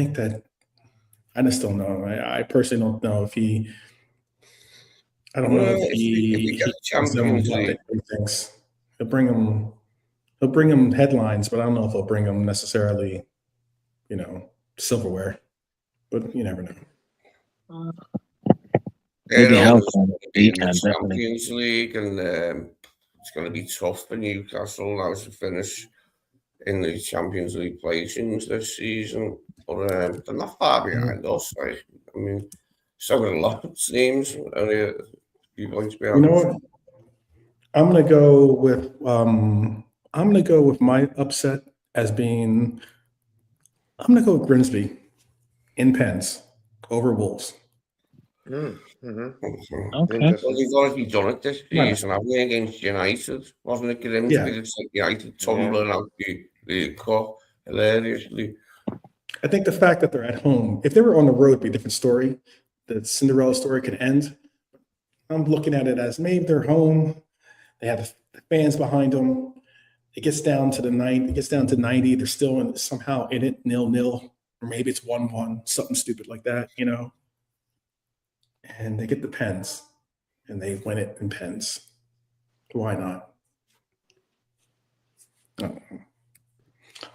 know. I personally don't know if he Champions League. He'll bring him headlines, but I don't know if he'll bring him necessarily, silverware. But you never know. Champions League, and it's going to be tough for Newcastle now to finish in the Champions League placings this season, but they're not far behind us. Like, I mean, so with a lot of teams, only a few points You know behind. what? I'm gonna go with my upset as being. I'm gonna go with Grimsby in pens over Wolves. Mhm. Okay. Well, Interesting. you've already done it this Why not? season, haven't we, against United? Wasn't it Grimsby Yeah. that sent United tumbling out the cup hilariously? I think the fact that they're at home, if they were on the road, it'd be a different story. The Cinderella story could end. I'm looking at it as maybe they're home. They have the fans behind them. It gets down to the 90. It gets down to 90. They're still somehow in it, 0-0, or maybe it's 1-1, something stupid like that, you know. And they get the pens, and they win it in pens. Why not?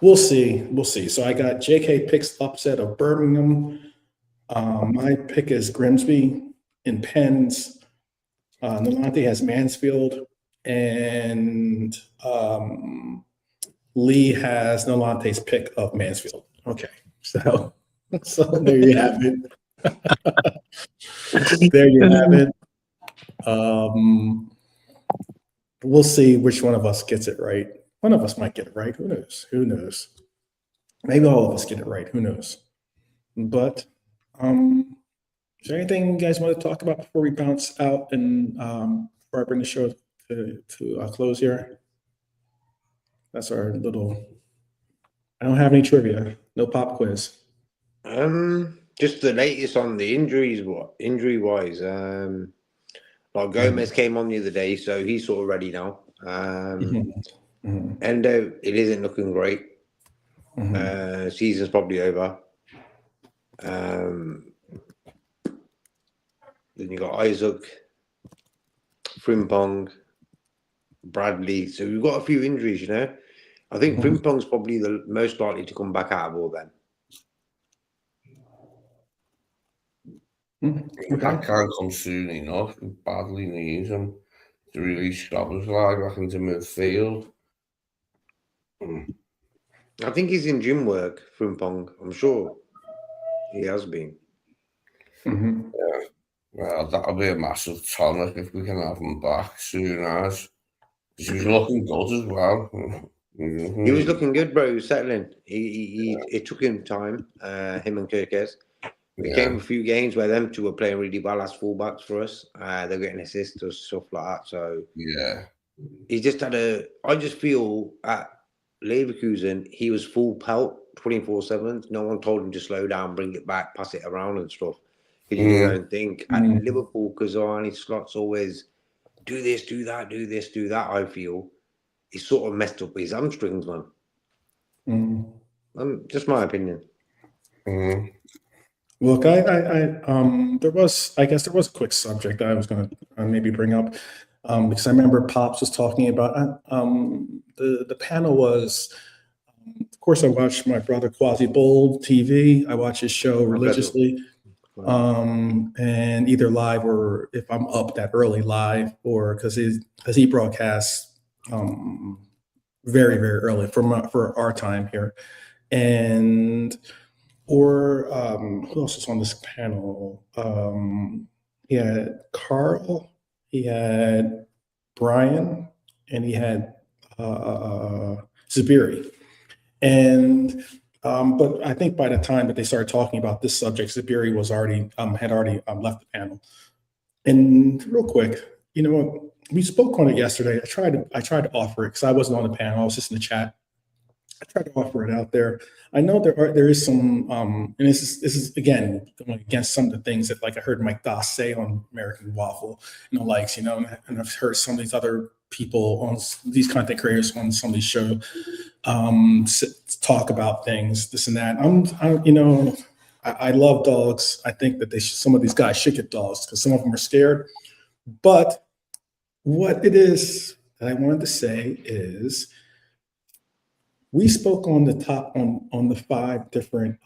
We'll see. We'll see. So I got JK picks upset of Birmingham. My pick is Grimsby in pens. Nolante has Mansfield, and Lee has Nolante's pick of Mansfield. Okay, so there you have it. There you have it. We'll see which one of us gets it right. One of us might get it right. Who knows? Who knows? Maybe all of us get it right. Who knows? But is there anything you guys want to talk about before we bounce out and before I bring the show to a close here? That's our little. I don't have any trivia. No pop quiz. Just the latest on the injuries. What injury wise? Like Gomez came on the other day, so he's sort of ready now. Endo, it isn't looking great. Season's probably over. Then you got Isaac, Frimpong, Bradley. So we've got a few injuries, you know. I think Frimpong's probably the most likely to come back out of all them. That can't come soon enough. We badly need him to release Szoboszlai back into midfield. I think he's in gym work, Frimpong. I'm sure he has been. Yeah. Well, that'll be a massive tonic if we can have him back soon as. He was looking good as well. He was looking good, bro. He was settling. It took him time, him and Kirkes. It came a few games where them two were playing really well as fullbacks for us. They're getting assists or stuff like that. So yeah, he just had I just feel at Leverkusen, he was full pelt 24/7. No one told him to slow down, bring it back, pass it around and stuff. He did his own thing. At Liverpool, because Arnie Slot's always do this, do that, do this, do that. I feel he sort of messed up his hamstrings, man. Just my opinion. Look, there was a quick subject that I was going to maybe bring up because I remember Pops was talking about the panel was. Of course, I watch my brother Quasi Bold TV. I watch his show religiously, and either live or if I'm up that early live, or because he broadcasts very very early for our time here, and. Or who else was on this panel? He had Carl, he had Brian, and he had Zabiri. And but I think by the time that they started talking about this subject, Zabiri was had already left the panel. And real quick, you know what? We spoke on it yesterday. I tried to offer it because I wasn't on the panel. I was just in the chat. I tried to offer it out there. I know there is some, and this is again going against some of the things that like I heard Mike Doss say on American Waffle and the likes, you know, and I've heard some of these other people on these content creators on some of these shows talk about things, this and that. I love dogs. I think that some of these guys should get dogs because some of them are scared. But what it is that I wanted to say is. We spoke on the top on the 5 different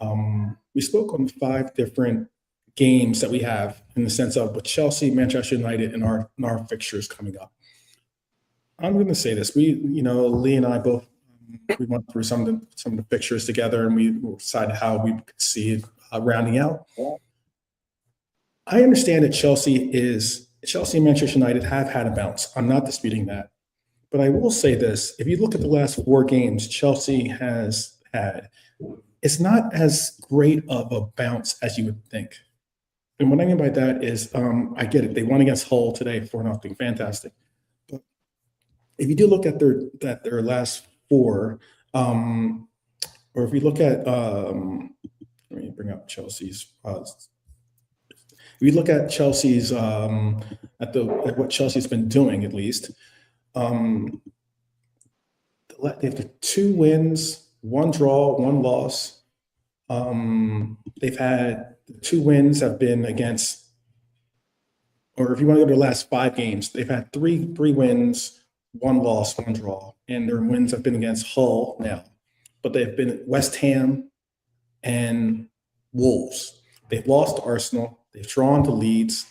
games that we have in the sense of with Chelsea, Manchester United, and our fixtures coming up. I'm going to say this: Lee and I both We went through some of the pictures together, and we decided how we could see it rounding out. I understand that Chelsea and Manchester United have had a bounce. I'm not disputing that. But I will say this, if you look at the last 4 games Chelsea has had, it's not as great of a bounce as you would think. And what I mean by that is, I get it. They won against Hull today 4-0, fantastic. But if you do look at their last 4, or if we look at, let me bring up Chelsea's. If we look at Chelsea's, at what Chelsea's been doing, at least, they have 2 wins, 1 draw, 1 loss. They've had 2 wins have been against, or if you want to go to the last 5 games, they've had 3 wins, 1 loss, 1 draw, and their wins have been against Hull now, but they've been West Ham and Wolves. They've lost to Arsenal. They've drawn to Leeds.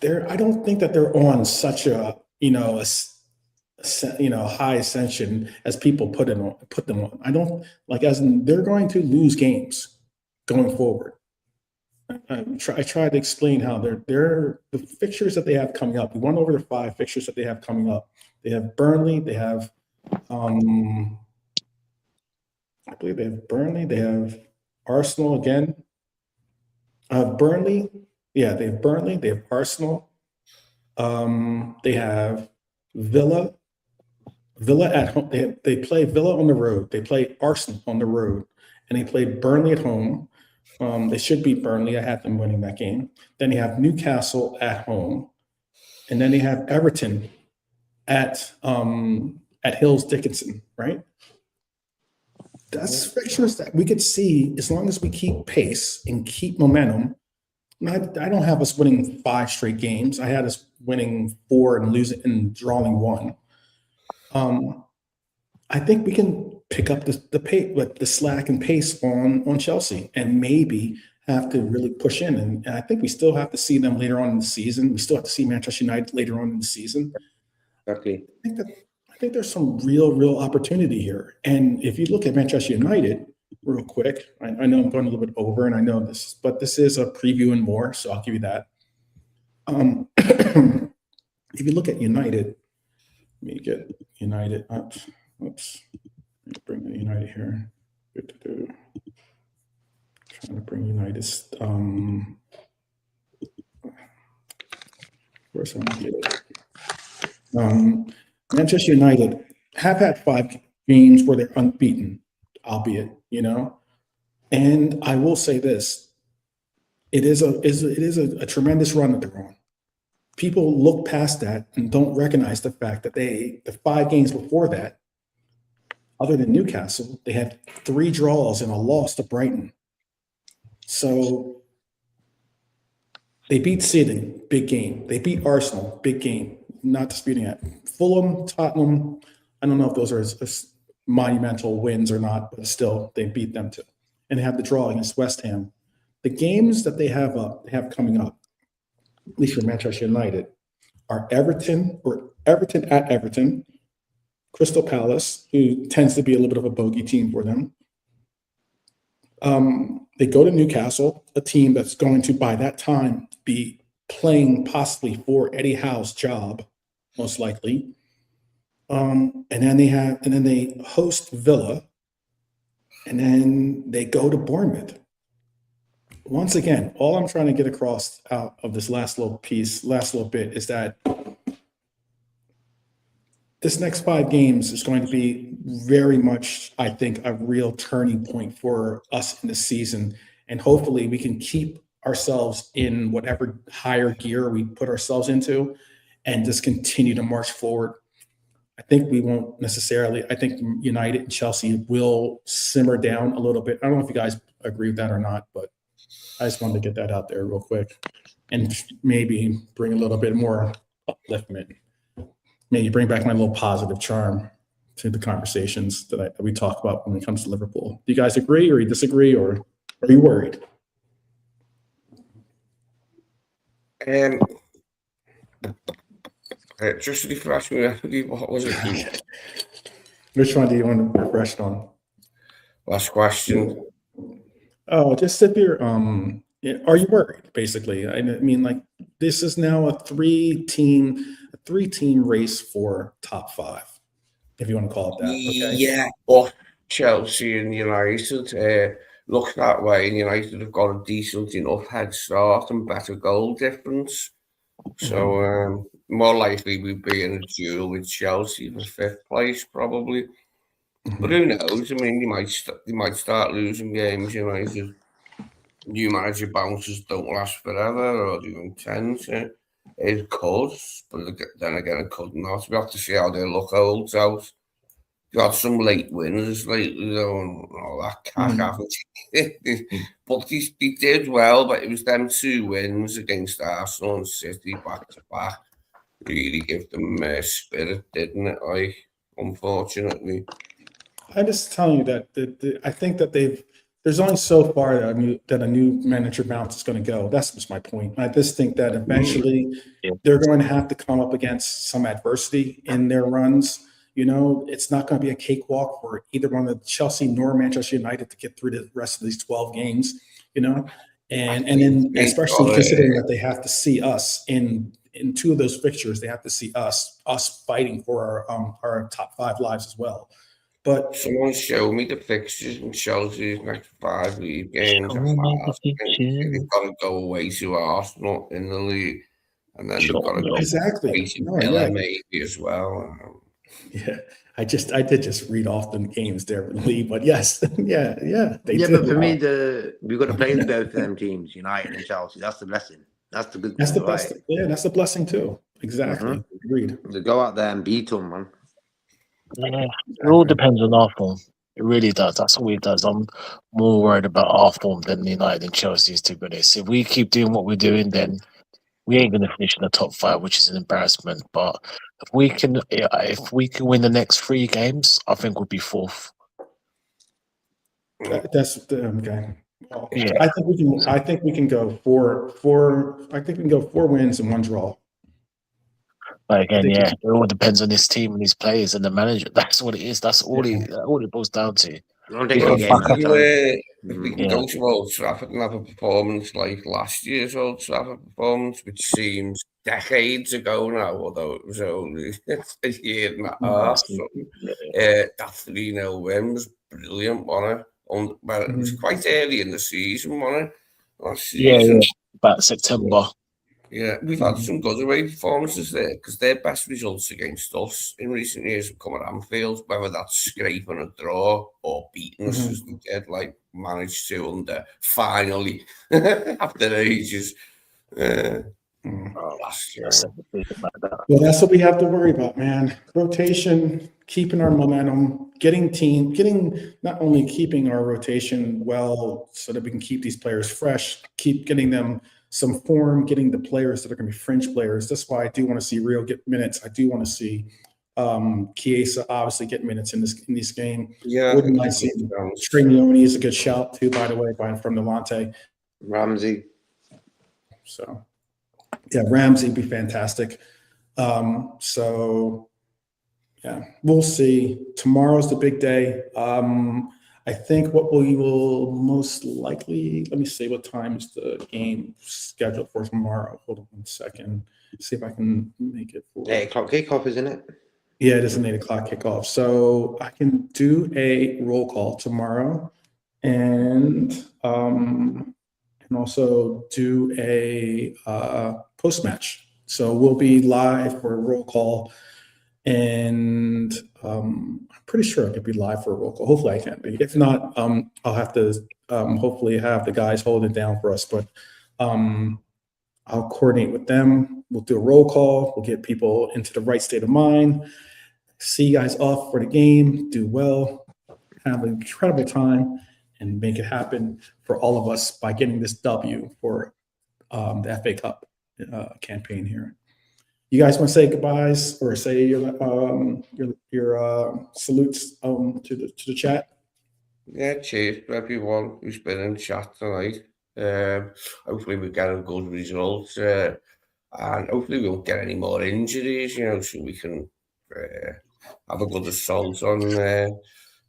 I don't think that they're on such a high ascension as people put them on. I don't like, as in they're going to lose games going forward. I tried to explain how the fixtures that they have coming up. We went over the 5 fixtures that they have coming up. They have Burnley. They have, I believe they have Burnley. They have Arsenal again. Burnley. Yeah, they have Burnley. They have Arsenal. They have Villa. Villa at home. They play Villa on the road. They play Arsenal on the road, and they play Burnley at home. They should beat Burnley. I had them winning that game. Then they have Newcastle at home, and then they have Everton at Hills Dickinson. Right. That's fixtures that we could see as long as we keep pace and keep momentum. I don't have us winning 5 straight games. I had us winning 4 and losing and drawing 1. I think we can pick up the slack and pace on Chelsea, and maybe have to really push in. And I think we still have to see them later on in the season. We still have to see Manchester United later on in the season. Exactly. I think there's some real opportunity here. And if you look at Manchester United real quick, I know I'm going a little bit over, and I know this, but this is a preview and more, so I'll give you that. If you look at United, let me get United up. Oops. Let me bring the United here. Trying to bring United. Where's I want to get it? Manchester United have had 5 games where they're unbeaten, albeit, And I will say this: it is a tremendous run that they're on. People look past that and don't recognize the fact that the 5 games before that, other than Newcastle, they had 3 draws and a loss to Brighton. So they beat City, big game. They beat Arsenal, big game. Not disputing that. Fulham, Tottenham, I don't know if those are as monumental wins or not, but still, they beat them too. And they have the draw against West Ham. The games that they have coming up, at least for Manchester United, are Everton at Everton, Crystal Palace, who tends to be a little bit of a bogey team for them. They go to Newcastle, a team that's going to, by that time, be playing possibly for Eddie Howe's job, most likely. And then they host Villa, and then they go to Bournemouth. Once again, all I'm trying to get across out of this last little bit is that this next 5 games is going to be very much, I think, a real turning point for us in the season. And hopefully we can keep ourselves in whatever higher gear we put ourselves into and just continue to march forward. I think we won't necessarily, I think United and Chelsea will simmer down a little bit. I don't know if you guys agree with that or not, but I just wanted to get that out there real quick and maybe bring a little bit more upliftment. Maybe bring back my little positive charm to the conversations that we talk about when it comes to Liverpool. Do you guys agree or you disagree, or are you worried? Just refresh me, what was it? Which one do you want to refresh on? Last question. Oh, just if you're are you worried, basically? I mean, like, this is now a three-team race for top five, if you want to call it that. Okay. Yeah, but Chelsea and United look that way, and United have got a decent enough head start and better goal difference. So more likely we'd be in a duel with Chelsea for fifth place, probably. But who knows? I mean, you might start losing games. United, new manager bounces don't last forever, or do you intend to? It could, but then again, it could not. We have to see how their luck holds out. Got some late winners lately, though, and all that cack, haven't you? But they did well, but it was them 2 wins against Arsenal and City back to back. Really give them spirit, didn't it? Like, unfortunately. I'm just telling you that I think that there's only so far that a new manager bounce is going to go. That's just my point. I just think that eventually they're going to have to come up against some adversity in their runs. You know, it's not going to be a cakewalk for either one of Chelsea nor Manchester United to get through the rest of these 12 games, you know, and then especially considering that they have to see us in 2 of those fixtures, they have to see us fighting for our top 5 lives as well. But someone show me the fixtures in Chelsea's next 5 league games. They've got to go away to Arsenal in the league, and then they've got to go away to Villa maybe as well. Yeah, I did just read off the games there, Lee. But yes, yeah, they did. But for me, we've got to play both of them teams, United and Chelsea. That's the blessing. That's the good. That's the best. Right? Yeah, that's the blessing too. Exactly. Agreed. To go out there and beat them, man. Yeah, it all depends on our form. It really does. That's all it does. I'm more worried about our form than United and Chelsea's, to be honest. If we keep doing what we're doing, then we ain't going to finish in the top 5, which is an embarrassment. But if we can win the next 3 games, I think we'll be 4th. That's okay. Well, yeah. I think we can go 4. I think we can go 4 wins and 1 draw. But again, it all depends on this team and these players and the manager. That's what it is. That's all it boils down to. If we can go to Old Trafford and have a performance like last year's Old Trafford performance, which seems decades ago now, although it was only a year and a half. That 3-0 win was brilliant, wasn't it? But it was quite early in the season, wasn't it? Last season. Yeah, about September. Yeah, we've had some good away performances there because their best results against us in recent years have come at Anfield, whether that's scraping a draw or beating us as they did, like managed to under finally after ages last year. Well, that's what we have to worry about, man. Rotation, keeping our momentum, getting not only keeping our rotation well so that we can keep these players fresh, keep getting them some form, getting the players that are going to be fringe players. That's why I do want to see Rio get minutes. I do want to see Chiesa obviously get minutes in this game. Yeah, wouldn't mind seeing Strignoni is a good shout too, by the way, from Levante. Ramsey. So yeah, Ramsey would be fantastic. So yeah, we'll see. Tomorrow's the big day. I think what we will most likely, let me see what time is the game scheduled for tomorrow. Hold on 1 second. See if I can make it for 8 o'clock kickoff, isn't it? Yeah, it is an 8 o'clock kickoff. So I can do a roll call tomorrow and also do a post-match. So we'll be live for a roll call. And I'm pretty sure I could be live for a roll call. Hopefully I can be. If not, I'll have to hopefully have the guys hold it down for us. But I'll coordinate with them. We'll do a roll call. We'll get people into the right state of mind. See you guys off for the game. Do well. Have an incredible time and make it happen for all of us by getting this W for the FA Cup campaign here. You guys want to say goodbyes or say your salutes to the chat? Yeah, cheers to everyone who's been in chat tonight. Hopefully we get a good result, and hopefully we won't get any more injuries. So we can have a good assault on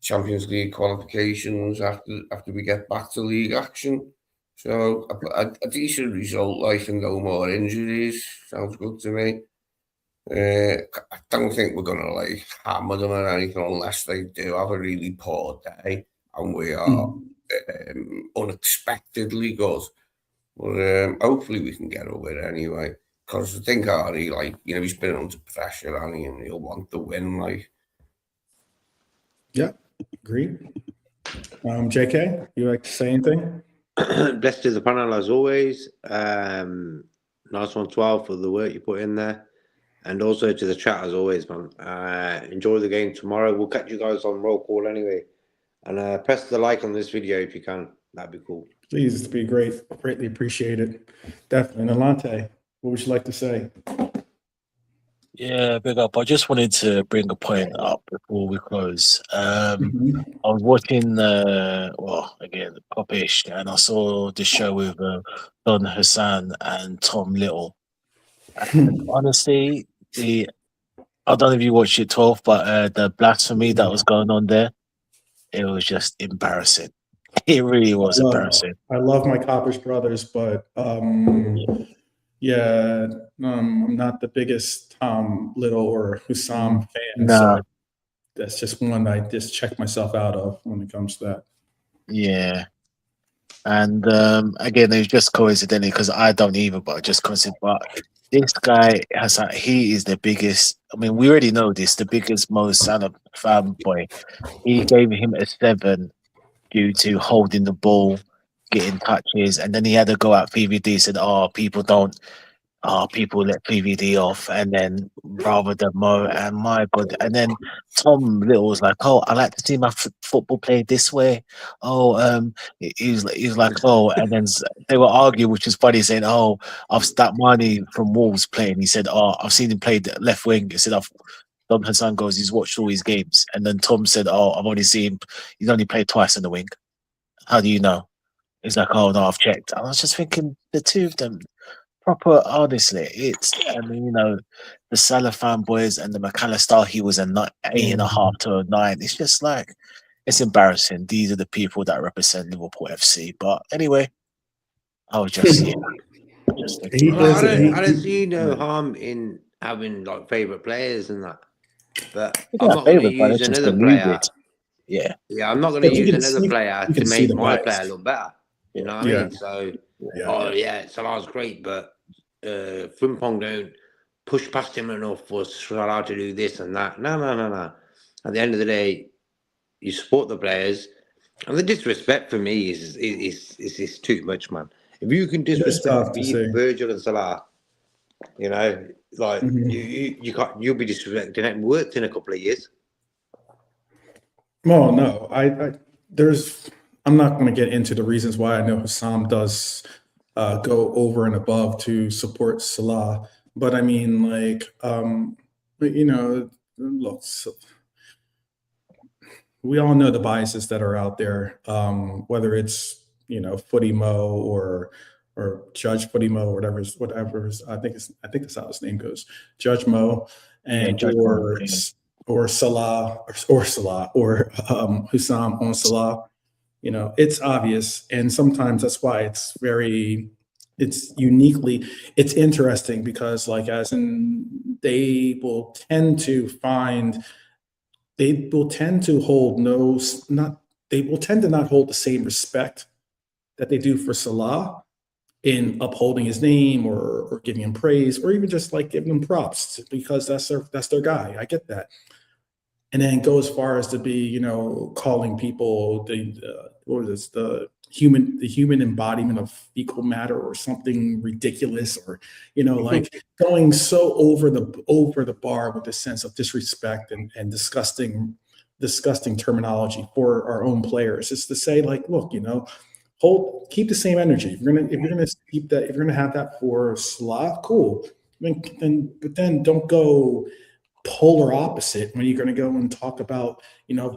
Champions League qualifications after we get back to league action. So a decent result, like, and no more injuries, sounds good to me. I don't think we're going to like hammer them or anything unless they do have a really poor day and we are unexpectedly good. But hopefully we can get over it anyway. Because I think Ari, like, he's been under pressure, and he'll want the win, like. Yeah, agreed. JK, you like to say anything? Blessed to the panel as always. Nice one, 12, for the work you put in there. And also to the chat as always, man. Enjoy the game tomorrow. We'll catch you guys on roll call anyway. And press the like on this video if you can. That'd be cool. Please, it'd be great. Greatly appreciated. Definitely. And Alante, what would you like to say? Yeah, big up. I just wanted to bring a point up before we close. I was watching, again, Popish, and I saw the show with Don Hassan and Tom Little. And honestly, I don't know if you watched it, 12, but the blasphemy that was going on there, it was just embarrassing. It really was embarrassing. I love my Coppish brothers, but I'm not the biggest Tom Little or Hussam fan. No. So that's just one I just check myself out of when it comes to that. Yeah. And again, it was just coincidentally because I don't either, but just coincident. But this guy he is the biggest. I mean, we already know this, the biggest, most Salah fanboy. He gave him a 7 due to holding the ball, getting touches, and then he had to go out PVD, said, people let PVD off, and then rather than Mo, and my God, and then Tom Little was like, I like to see my football played this way. He was like, and then they were arguing, which is funny, saying, I've that Marnie from Wolves playing. He said, I've seen him play the left wing. He said, Don Hassan goes, he's watched all his games, and then Tom said, I've only seen he's only played twice in the wing. How do you know? He's like, no, I've checked. And I was just thinking, the two of them, proper, honestly, the Salah fanboys and the McAllister, he was a 8.5 to a 9. It's just like, it's embarrassing. These are the people that represent Liverpool FC. But anyway, I was just, I don't see no harm in having like favourite players and that. But I'm not going to use another player. Yeah, I'm not going to use another player to make my player look better. You know what I mean? So, Salah's great, but Frimpong don't push past him enough for Salah to do this and that. No. At the end of the day, you support the players, and the disrespect for me is too much, man. If you can disrespect Virgil and Salah, you'll be disrespecting it worked in a couple of years. Well, no, I'm not going to get into the reasons why I know Hussam does go over and above to support Salah, but I mean, look, we all know the biases that are out there, whether it's Footy Mo or Judge Footy Mo, or whatever. I think that's how his name goes, Judge Mo, and or Salah or Hussam on Salah. It's obvious, and sometimes that's why it's interesting because they will tend to not hold the same respect that they do for Salah in upholding his name or giving him praise or even just like giving him props because that's their guy. I get that. And then go as far as to be, calling people the human embodiment of fecal matter or something ridiculous, or going so over the bar with a sense of disrespect and disgusting terminology for our own players. It's to say, look, keep the same energy. If you're gonna have that for Salah, cool. But then don't go polar opposite when you're going to go and talk about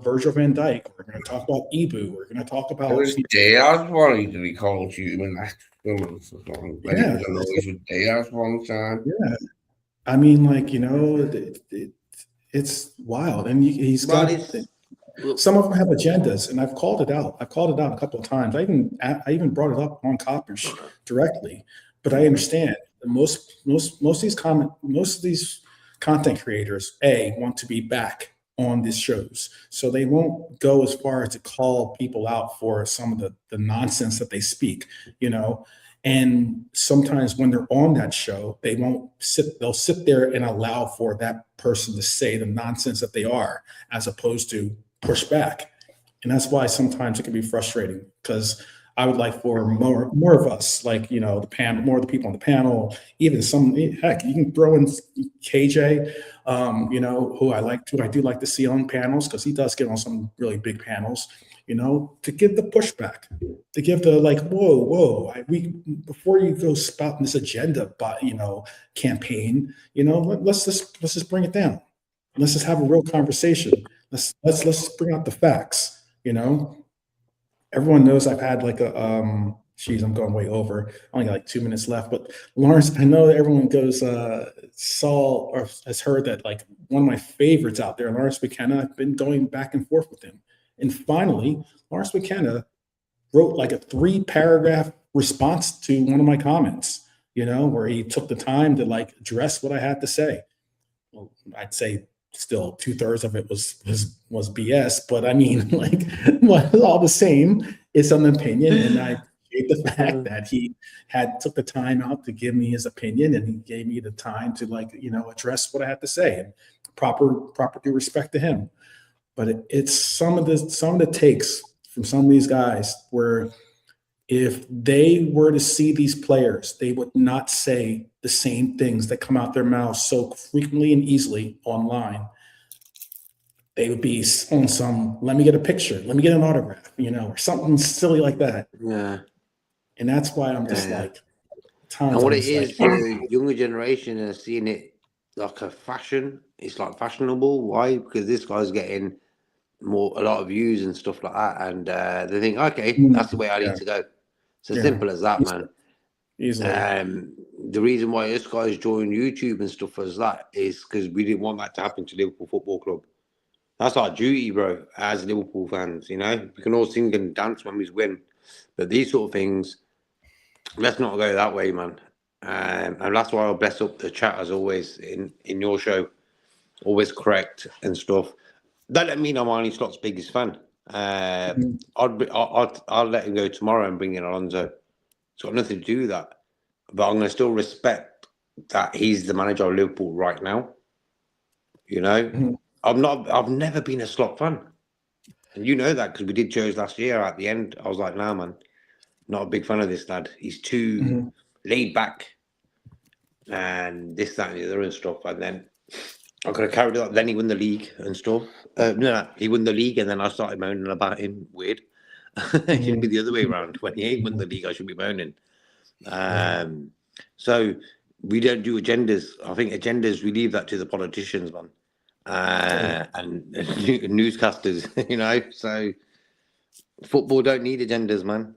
Virgil van Dijk. We're going to talk about Ibu. We're going to talk about. It was Diaz one to be called human. I don't know. It was Diaz one time. Yeah, I mean, it's wild. And he's Well, got, it's look, some of them have agendas, and I've called it out. I've called it out a couple of times. I even brought it up on Coppish directly, but I understand that most of these content creators, want to be back on these shows. So they won't go as far as to call people out for some of the nonsense that they speak, you know. And sometimes when they're on that show, they'll sit there and allow for that person to say the nonsense that they are, as opposed to push back. And that's why sometimes it can be frustrating, because I would like for more of us, like, you know, the panel, more of the people on the panel, even some, heck, you can throw in KJ, you know, who I do like to see on panels, because he does get on some really big panels, you know, to give the pushback, to give the, like, whoa, before you go spouting this agenda, but, you know, campaign, you know, let's just bring it down. Let's just have a real conversation. Let's bring out the facts, you know. Everyone knows I've had like a geez, I'm going way over. I only got like 2 minutes left. But Lawrence, I know that everyone saw or has heard that, like, one of my favorites out there, Lawrence McKenna. I've been going back and forth with him. And finally, Lawrence McKenna wrote like a 3-paragraph response to one of my comments, you know, where he took the time to like address what I had to say. Well, I'd say still 2/3 of it was BS, but I mean, like, well, all the same, it's an opinion, and I appreciate the fact that he took the time out to give me his opinion, and he gave me the time to, like, you know, address what I had to say, and proper due respect to him. But it's some of the takes from some of these guys where, if they were to see these players, they would not say the same things that come out their mouths so frequently and easily online. They would be on some, let me get a picture, let me get an autograph, you know, or something silly like that. yeah. And that's why I'm just like, times And what I'm it just is, like, the younger generation are seeing it like a fashion. It's like fashionable. Why? Because this guy's getting a lot of views and stuff like that, and they think, okay, that's the way I need to go. It's as simple as that, man. Easily. The reason why us guys joined YouTube and stuff as that is because we didn't want that to happen to Liverpool Football Club. That's our duty, bro, as Liverpool fans, you know. We can all sing and dance when we win, but these sort of things, let's not go that way, man. And that's why I'll bless up the chat as always in your show, always correct and stuff. That doesn't mean I'm Arnie Slot's biggest fan. I'll let him go tomorrow and bring in Alonso. It's got nothing to do with that. But I'm going to still respect that he's the manager of Liverpool right now. You know, I've never been a Slot fan. And you know that because we did shows last year at the end. I was like, nah, man, not a big fan of this lad. He's too laid back and this, that, and the other and stuff. And then I could have carried it up. Then he won the league and stuff. No, he won the league and then I started moaning about him. Weird. It should be the other way around. When he ain't won the league, I should be moaning. So we don't do agendas. I think agendas, we leave that to the politicians, man. And newscasters, you know. So football don't need agendas, man.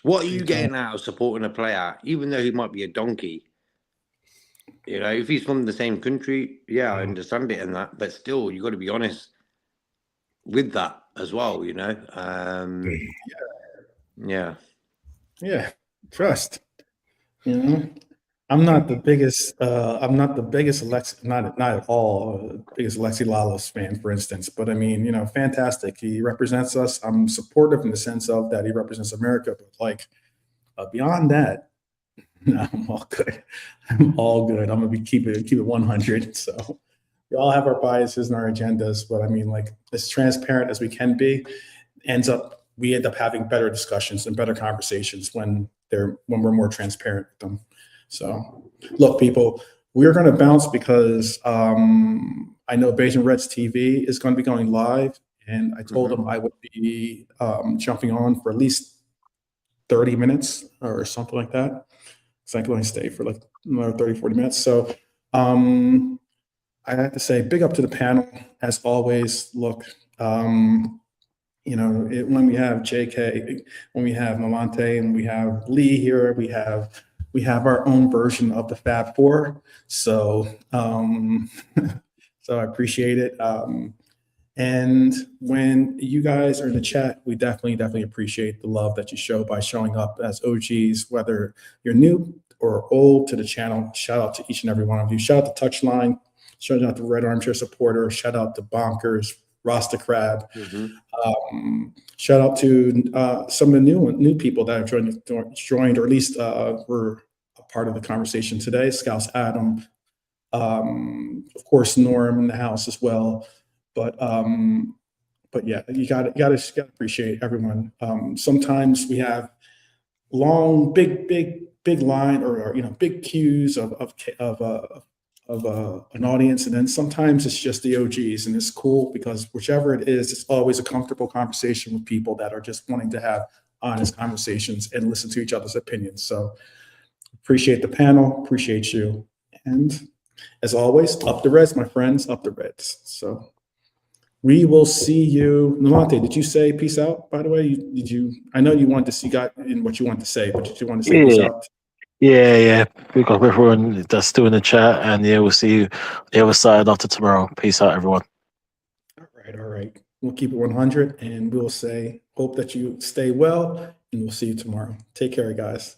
What are you getting out of supporting a player, even though he might be a donkey? You know, if he's from the same country, yeah, I understand it and that, but still, you got to be honest with that as well, you know. Yeah, trust. You know, I'm not the biggest Alexi, not at all biggest Alexi Lalas fan, for instance. But I mean, you know, fantastic. He represents us. I'm supportive in the sense of that he represents America. But like beyond that, no, I'm all good. I'm all good. I'm gonna keep it 100. So we all have our biases and our agendas, but I mean, like, as transparent as we can be, we end up having better discussions and better conversations when we're more transparent with them. So, look, people, we're going to bounce because I know Beijing Reds TV is going to be going live, and I told them I would be jumping on for at least 30 minutes or something like that. So I'm going to stay for like another 30, 40 minutes. So I have to say, big up to the panel as always. Look, you know, when we have JK, when we have Malante, and we have Lee here, we have our own version of the Fab Four. So, so So I appreciate it. And when you guys are in the chat, we definitely appreciate the love that you show by showing up as OGs, whether you're new or old to the channel. Shout out to each and every one of you. Shout out to Touchline. Shout out to Red Armchair Supporter. Shout out to Bonkers, Rasta Crab. Shout out to some of the new people that have joined, or at least were a part of the conversation today. Scouse Adam, of course, Norm in the house as well. But yeah, you gotta appreciate everyone. Sometimes we have long, big line or big queues of an audience, and then sometimes it's just the OGs, and it's cool because whichever it is, it's always a comfortable conversation with people that are just wanting to have honest conversations and listen to each other's opinions. So appreciate the panel, appreciate you, and as always, up the Reds, my friends, up the Reds. So we will see you. Nolante, did you say peace out, by the way? I know you wanted to see, got in what you want to say, but did you want to say peace out? Yeah. We've got everyone that's still in the chat, and yeah, we'll see you the other side after tomorrow. Peace out, everyone. All right. We'll keep it 100, and we'll say, hope that you stay well, and we'll see you tomorrow. Take care, guys.